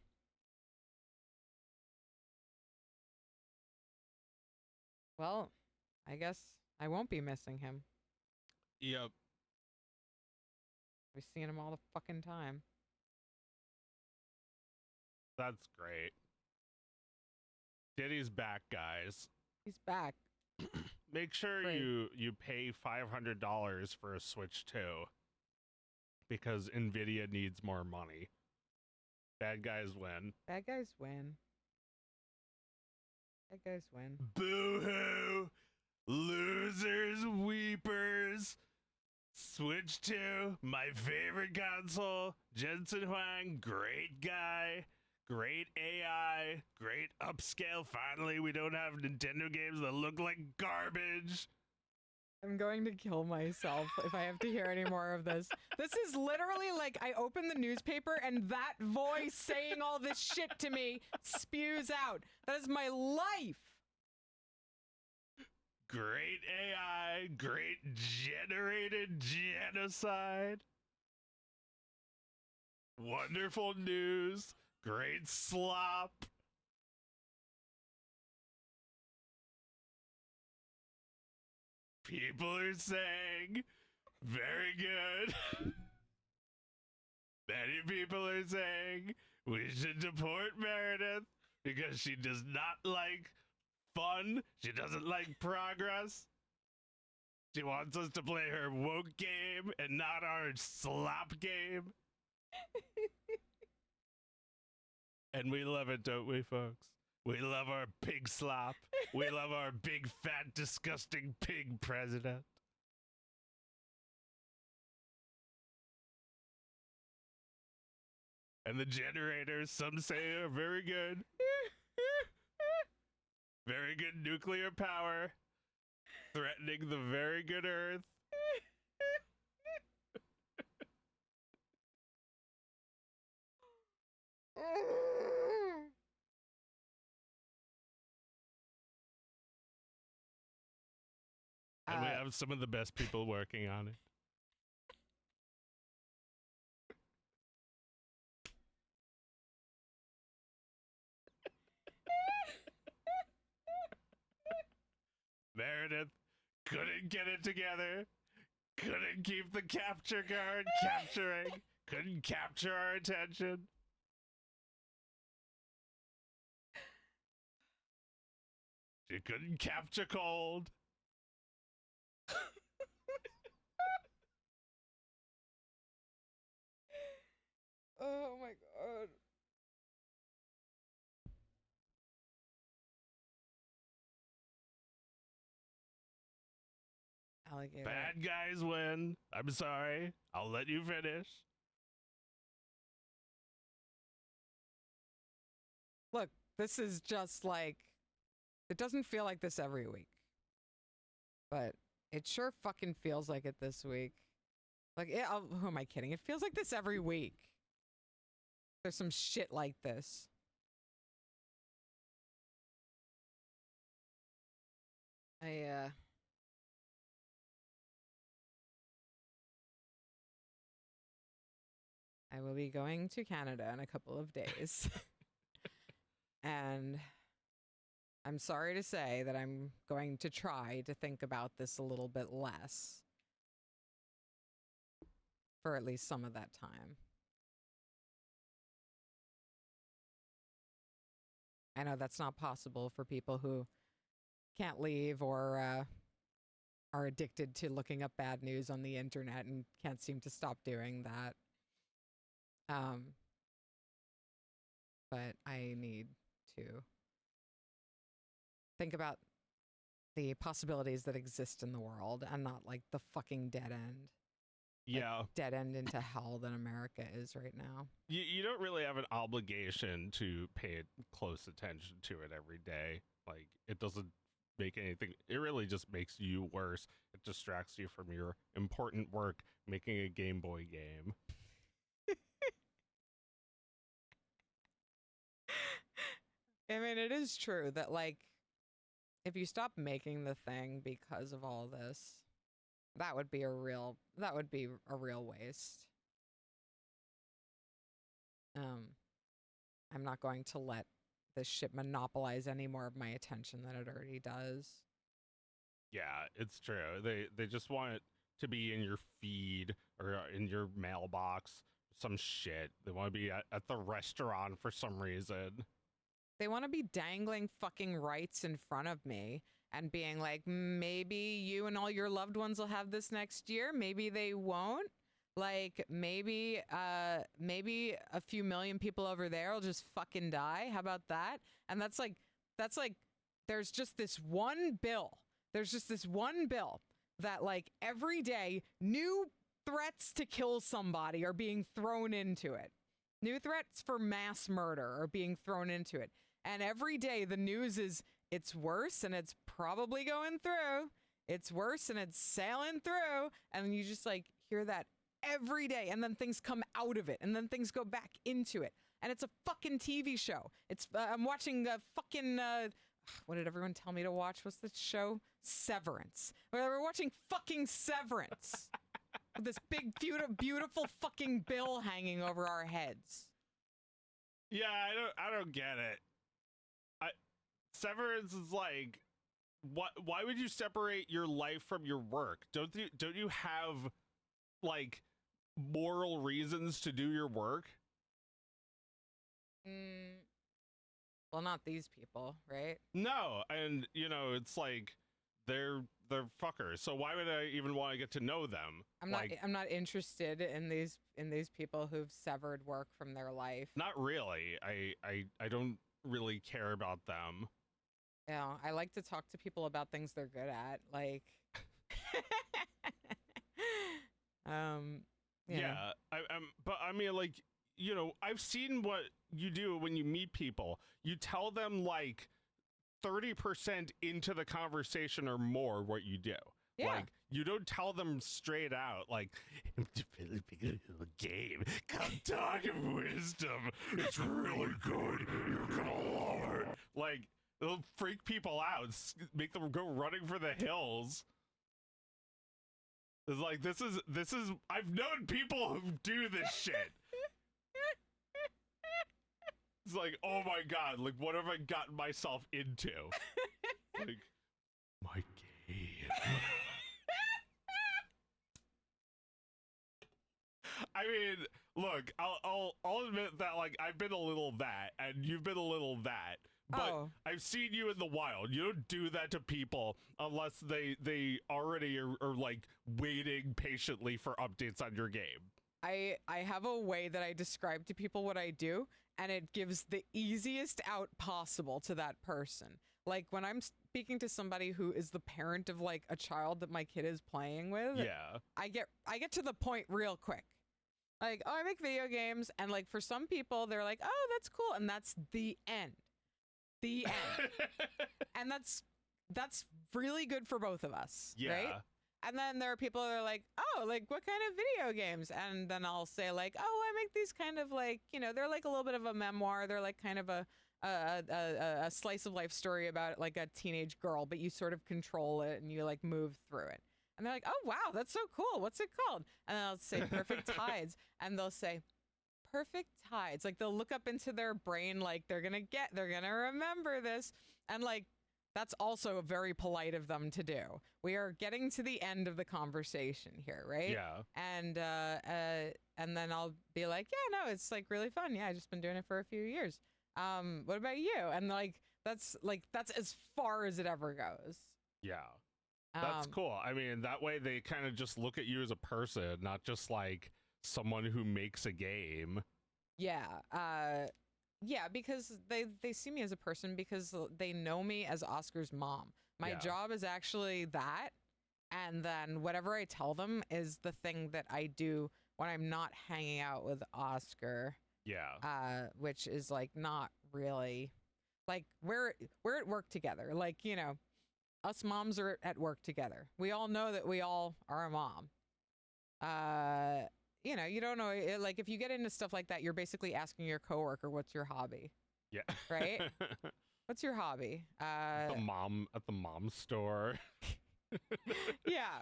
Well, I guess I won't be missing him. Yep. We're seeing him all the fucking time. That's great. Diddy's back, guys. He's back. Make sure Great. you pay $500 for a Switch 2 because Nvidia needs more money. Bad guys win. Bad guys win. Bad guys win. Boo-hoo! Losers, weepers. Switch 2, my favorite console. Jensen Huang, great guy. Great AI. Great upscale. Finally, we don't have Nintendo games that look like garbage. I'm going to kill myself if I have to hear any more of this. This is literally like I open the newspaper and that voice saying all this shit to me spews out. That is my life. Great AI, great generated genocide. Wonderful news, great slop. People are saying, very good. Many people are saying we should deport Meredith because she does not like fun. She doesn't like progress. She wants us to play her woke game and not our slop game. And we love it, don't we, folks? We love our pig slop. We love our big, fat, disgusting pig president. And the generators, some say, are very good. Very good nuclear power. Threatening the very good Earth. And we have some of the best people working on it. Meredith couldn't get it together. Couldn't keep the capture card capturing. Couldn't capture our attention. She couldn't capture cold. Oh my god. Alligator. Bad guys win. I'm sorry. I'll let you finish. Look, this is just like, it doesn't feel like this every week. But it sure fucking feels like it this week. Like, who am I kidding? It feels like this every week. There's some shit like this. I will be going to Canada in a couple of days. And I'm sorry to say that I'm going to try to think about this a little bit less for at least some of that time. I know that's not possible for people who can't leave or are addicted to looking up bad news on the internet and can't seem to stop doing that. but I need to think about the possibilities that exist in the world and not like the fucking dead end. Yeah. Dead end into hell that America is right now. You don't really have an obligation to pay close attention to it every day. Like, it doesn't make anything. It really just makes you worse. It distracts you from your important work making a Game Boy game. I mean, it is true that, like, if you stop making the thing because of all this, that would be a real waste. I'm not going to let this shit monopolize any more of my attention than it already does. Yeah, it's true. They just want it to be in your feed or in your mailbox, some shit. They want to be at the restaurant for some reason. They want to be dangling fucking rights in front of me and being like, maybe you and all your loved ones will have this next year. Maybe they won't. Like, maybe a few million people over there will just fucking die. How about that? And that's like, there's just this one bill. There's just this one bill that, like, every day new threats to kill somebody are being thrown into it. New threats for mass murder are being thrown into it. And every day the news is it's worse and it's probably going through. It's worse and it's sailing through. And you just like hear that every day. And then things come out of it. And then things go back into it. And it's a fucking TV show. It's I'm watching a fucking... what did everyone tell me to watch? What's the show? Severance. We're watching fucking Severance. With this big, beautiful fucking bill hanging over our heads. Yeah, I don't get it. Severance is like, why would you separate your life from your work? Don't you have like moral reasons to do your work? Well, not these people, right? No, and you know, it's like they're fuckers. So why would I even want to get to know them? I'm not interested in these people who've severed work from their life. Not really. I don't really care about them. Yeah, I like to talk to people about things they're good at, like yeah. But I mean, like, you know, I've seen what you do when you meet people. You tell them like 30% into the conversation or more what you do. Yeah. Like, you don't tell them straight out, like, I'm developing a game. Come talk of wisdom. It's really good. You're gonna love it. Like, it'll freak people out, make them go running for the hills. It's like, this is, I've known people who do this shit. It's like, oh my god, like, what have I gotten myself into? Like, my game. I mean, look, I'll admit that, like, I've been a little that, and you've been a little that, but I've seen you in the wild. You don't do that to people unless they already are like waiting patiently for updates on your game. I have a way that I describe to people what I do, and it gives the easiest out possible to that person. Like, when I'm speaking to somebody who is the parent of like a child that my kid is playing with, yeah, I get to the point real quick. Like, oh, I make video games, and like for some people they're like, oh, that's cool, and that's the end. The end. And that's really good for both of us, yeah. Right? And then there are people that are like, oh, like, what kind of video games? And then I'll say like, oh, I make these kind of like, you know, they're like a little bit of a memoir. They're like kind of a slice of life story about like a teenage girl, but you sort of control it and you like move through it. And they're like, oh, wow, that's so cool. What's it called? And I'll say Perfect Tides. And they'll say, Perfect Tides. Like, they'll look up into their brain like they're going to remember this. And like, that's also very polite of them to do. We are getting to the end of the conversation here, right? Yeah. And then I'll be like, yeah, no, it's like really fun. Yeah, I've just been doing it for a few years. What about you? And like that's as far as it ever goes. Yeah. That's cool. I mean, that way they kind of just look at you as a person, not just like someone who makes a game. Yeah. Yeah, because they see me as a person because they know me as Oscar's mom. My Yeah. job is actually that, and then whatever I tell them is the thing that I do when I'm not hanging out with Oscar, Yeah. which is like not really like we're at work together. Like, us moms are at work together. We all know that we all are a mom. You don't know like if you get into stuff like that, you're basically asking your coworker, "What's your hobby?" Yeah. Right? What's your hobby? At the mom store. Yeah.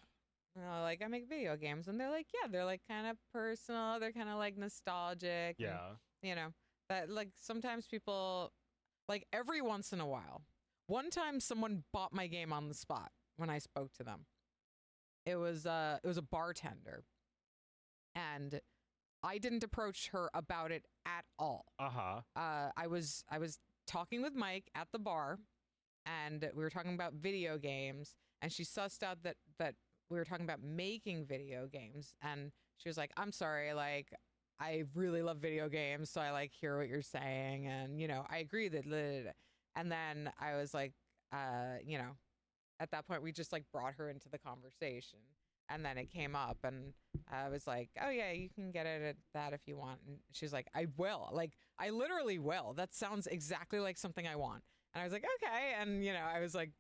Like I make video games, and they're like, yeah, they're like kind of personal. They're kind of like nostalgic. And, Yeah. that like sometimes people, like every once in a while, one time someone bought my game on the spot when I spoke to them. It was a bartender, and I didn't approach her about it at all. Uh-huh. I was talking with Mike at the bar, and we were talking about video games, and she sussed out that we were talking about making video games, and she was like, "I'm sorry, like I really love video games, so I like hear what you're saying, and I agree that." And then I was like, at that point we just like brought her into the conversation, and then it came up, and I was like, "Oh yeah, you can get it at that if you want." And she's like, "I will, like I literally will. That sounds exactly like something I want." And I was like, "Okay." And I was like,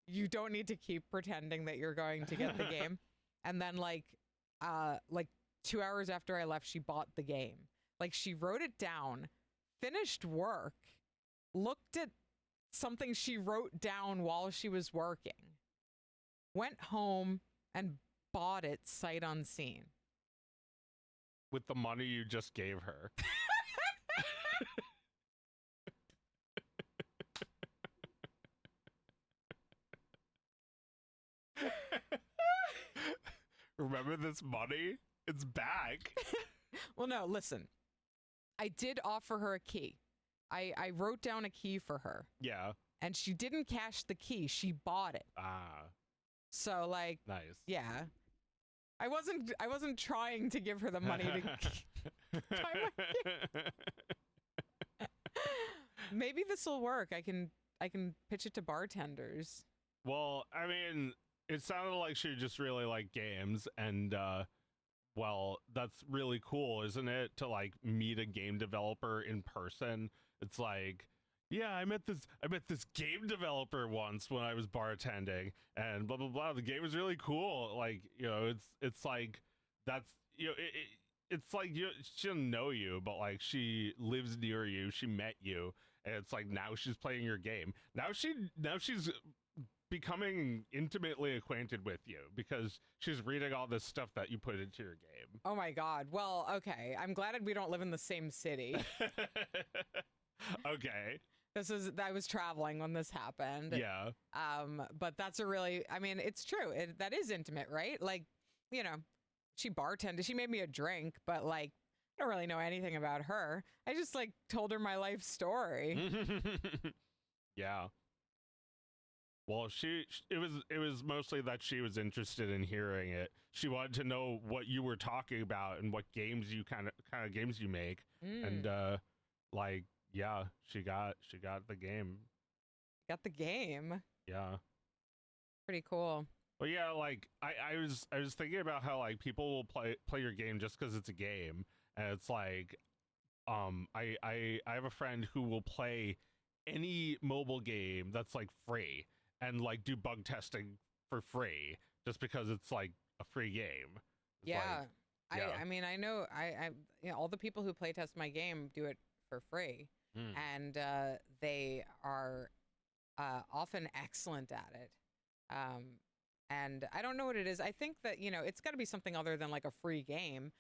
"You don't need to keep pretending that you're going to get the game." And then like 2 hours after I left, she bought the game. Like she wrote it down, finished work, looked at something she wrote down while she was working, went home and bought it sight unseen. With the money you just gave her. Remember this money? It's back. Well, no, listen. I did offer her a key. I wrote down a key for her. Yeah. And she didn't cash the key. She bought it. Ah. So like, Nice. yeah. I wasn't trying to give her the money to buy my game. Maybe this will work. I can pitch it to bartenders. Well, I mean, it sounded like she just really liked games, and well, that's really cool, isn't it? To like meet a game developer in person. It's like, yeah, I met this game developer once when I was bartending, and blah blah blah. The game was really cool. Like, it's like that's it's like she doesn't know you, but like she lives near you. She met you, and it's like now she's playing your game. Now she's becoming intimately acquainted with you because she's reading all this stuff that you put into your game. Oh my god. Well, okay. I'm glad we don't live in the same city. Okay. I was traveling when this happened. Yeah. But that's I mean, it's true. That is intimate, right? Like, she bartended, she made me a drink, but like, I don't really know anything about her. I just like told her my life story. Yeah. Well, it was mostly that she was interested in hearing it. She wanted to know what you were talking about and what games you kind of games you make. And like, yeah, she got the game. Got the game. Yeah. Pretty cool. Well, yeah, like I was thinking about how like people will play your game just because it's a game, and it's like, I have a friend who will play any mobile game that's like free and like do bug testing for free just because it's like a free game. It's Yeah. like, yeah. I mean, I know all the people who play test my game do it for free, and they are often excellent at it. And I don't know what it is. I think that it's got to be something other than like a free game,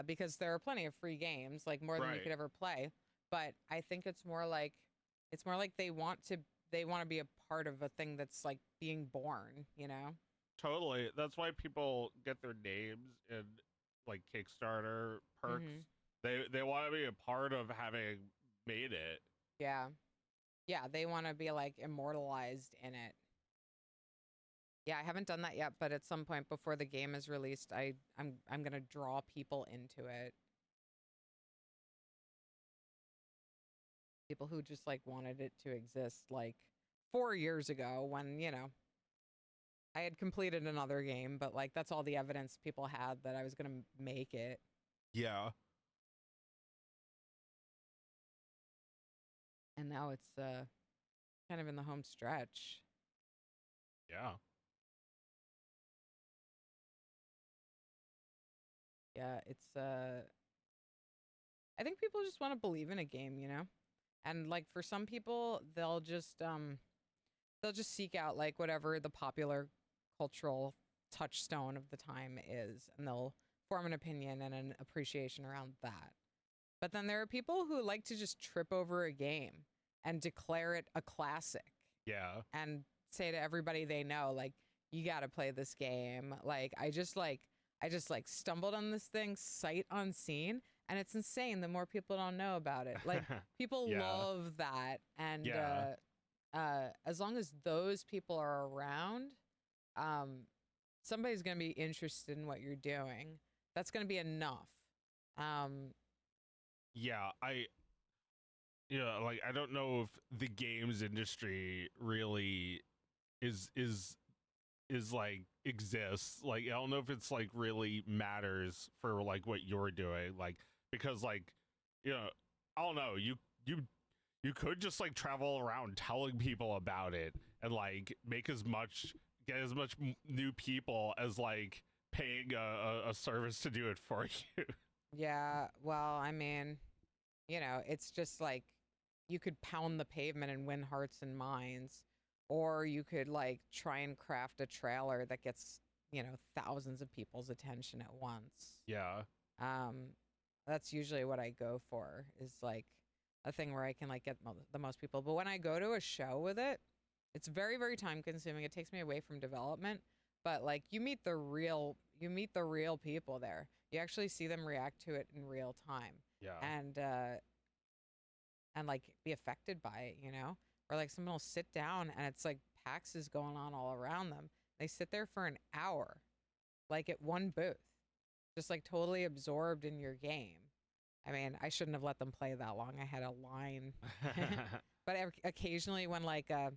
because there are plenty of free games, like more than you could ever play. But I think it's more like they want to be a part of a thing that's like being born. Totally. That's why people get their names in like Kickstarter perks. They want to be a part of having made it. Yeah. Yeah, they want to be like immortalized in it. Yeah, I haven't done that yet, but at some point before the game is released, I'm gonna draw people into it. People who just like wanted it to exist like 4 years ago when, I had completed another game, but like that's all the evidence people had that I was going to make it. Yeah. And now it's kind of in the home stretch. Yeah. Yeah, it's I think people just want to believe in a game, And like for some people, they'll just seek out like whatever the popular cultural touchstone of the time is, and they'll form an opinion and an appreciation around that. But then there are people who like to just trip over a game and declare it a classic. Yeah. And say to everybody they know, like, you got to play this game. Like, I just stumbled on this thing sight unseen, and it's insane the more people don't know about it. Like, people love that. And as long as those people are around, somebody's going to be interested in what you're doing. That's going to be enough. Yeah, like I don't know if the games industry really is like exists. Like I don't know if it's like really matters for like what you're doing. Like because like I don't know, you could just like travel around telling people about it and like get as much new people as like paying a service to do it for you. Yeah, well, I mean, it's just like you could pound the pavement and win hearts and minds, or you could like try and craft a trailer that gets, thousands of people's attention at once. Yeah. That's usually what I go for, is like a thing where I can like get the most people. But when I go to a show with it, it's very, very time consuming. It takes me away from development, but like you meet the real people there. You actually see them react to it in real time. Yeah. And like be affected by it, or like someone will sit down and it's like PAX is going on all around them. They sit there for an hour, like at one booth, just like totally absorbed in your game. I mean, I shouldn't have let them play that long. I had a line. But occasionally when like a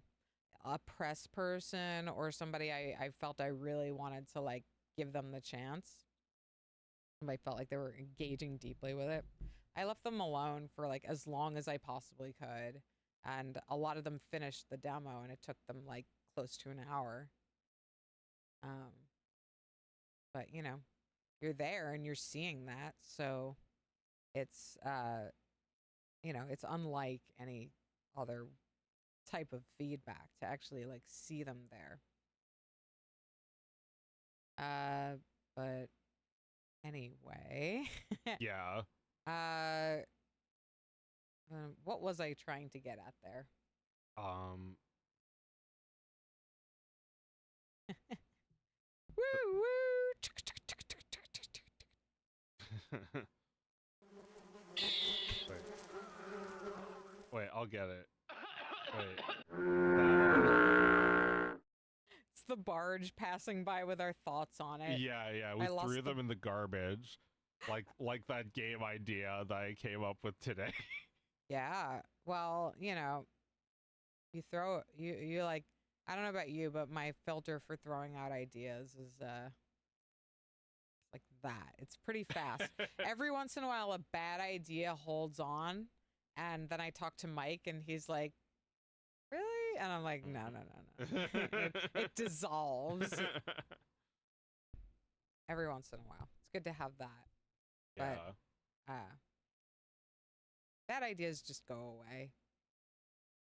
press person or somebody I felt I really wanted to like give them the chance, I felt like they were engaging deeply with it, I left them alone for like as long as I possibly could. And a lot of them finished the demo and it took them like close to an hour. But you're there and you're seeing that. So it's, it's unlike any other type of feedback to actually like see them there. But anyway. Yeah. What was I trying to get at there? Woo woo. Wait, I'll get it. Wait. It's the barge passing by with our thoughts on it. Yeah. We threw them in the garbage. Like that game idea that I came up with today. Yeah. Well, you throw you like, I don't know about you, but my filter for throwing out ideas is like that. It's pretty fast. Every once in a while a bad idea holds on, and then I talk to Mike and he's like, "Really?" And I'm like, "No." It dissolves. Every once in a while. It's good to have that. Yeah. But bad ideas just go away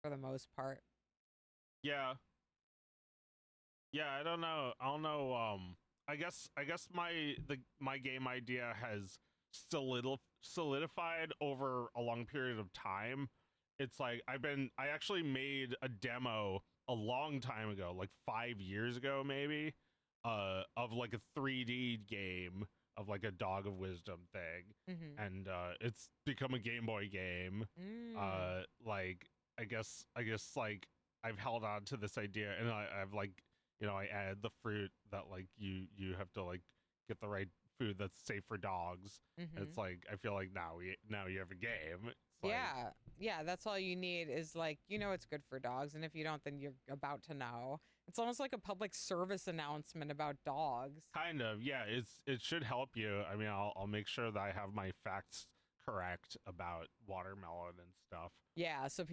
for the most part. Yeah. I don't know. I guess my game idea has solidified over a long period of time. It's like I actually made a demo a long time ago, like 5 years ago maybe, of like a 3D game of like a Dog of Wisdom thing. Mm-hmm. And it's become a Game Boy game. Like I guess like I've held on to this idea, and I've like, I add the fruit that like you have to like get the right food that's safe for dogs. Mm-hmm. And it's like I feel like now you have a game. It's like, yeah, that's all you need is like, it's good for dogs. And if you don't, then you're about to know. It's almost like a public service announcement about dogs. Kind of, yeah. It should help you. I mean, I'll make sure that I have my facts correct about watermelon and stuff. Yeah, so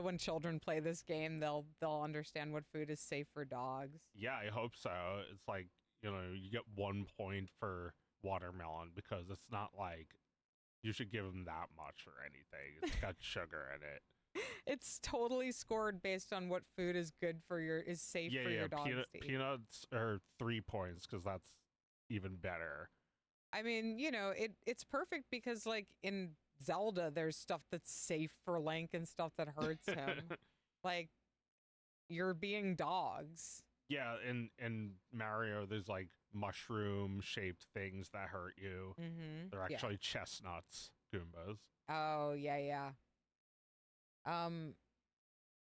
when children play this game, they'll understand what food is safe for dogs. Yeah, I hope so. It's like, you get 1 point for watermelon because it's not like you should give them that much or anything. It's got sugar in it. It's totally scored based on what food is safe for your dogs to eat. Peanuts are 3 points because that's even better. I mean, it's perfect because like in Zelda, there's stuff that's safe for Link and stuff that hurts him. Like you're being dogs. Yeah, in Mario, there's like mushroom-shaped things that hurt you. Mm-hmm. They're actually chestnuts, Goombas. Oh, yeah.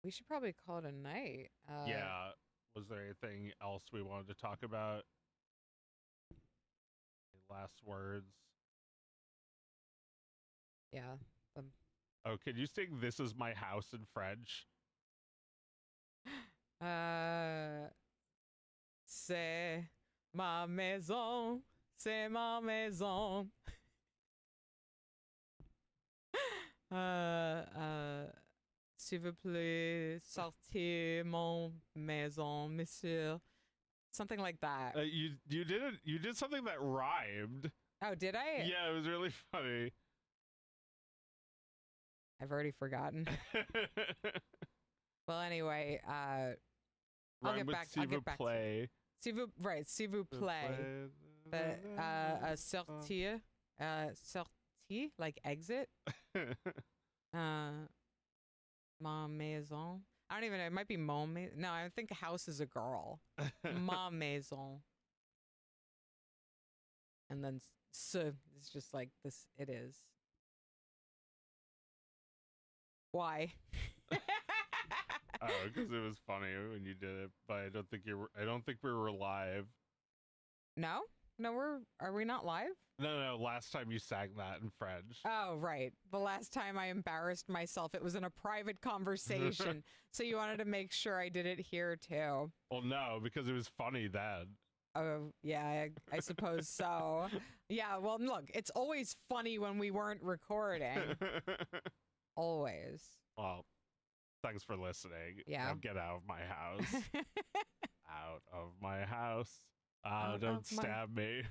We should probably call it a night. Yeah. Was there anything else we wanted to talk about? Any last words? Yeah. Oh, can you sing "This Is My House" in French? C'est ma maison, c'est ma maison. S'il vous plaît, sortir mon maison, monsieur. Something like that. You did something that rhymed. Oh, did I? Yeah, it was really funny. I've already forgotten. Well, anyway, I'll get back to you. S'il vous plaît. Sortir, sortir, like exit. Ma maison. I don't even know. It might be mon maison. No, I think house is a girl. Ma maison. And then it's just like this. It is. Why? Oh, because it was funny when you did it, but I don't think we were live. No, are we not live? No. Last time you sang that in French. Oh, right. The last time I embarrassed myself, it was in a private conversation. So you wanted to make sure I did it here too. Well, no, because it was funny then. Oh, yeah, I suppose so. Yeah, well, look, it's always funny when we weren't recording. Always. Well, thanks for listening. Yeah. Now get out of my house. Out of my house. Don't stab me.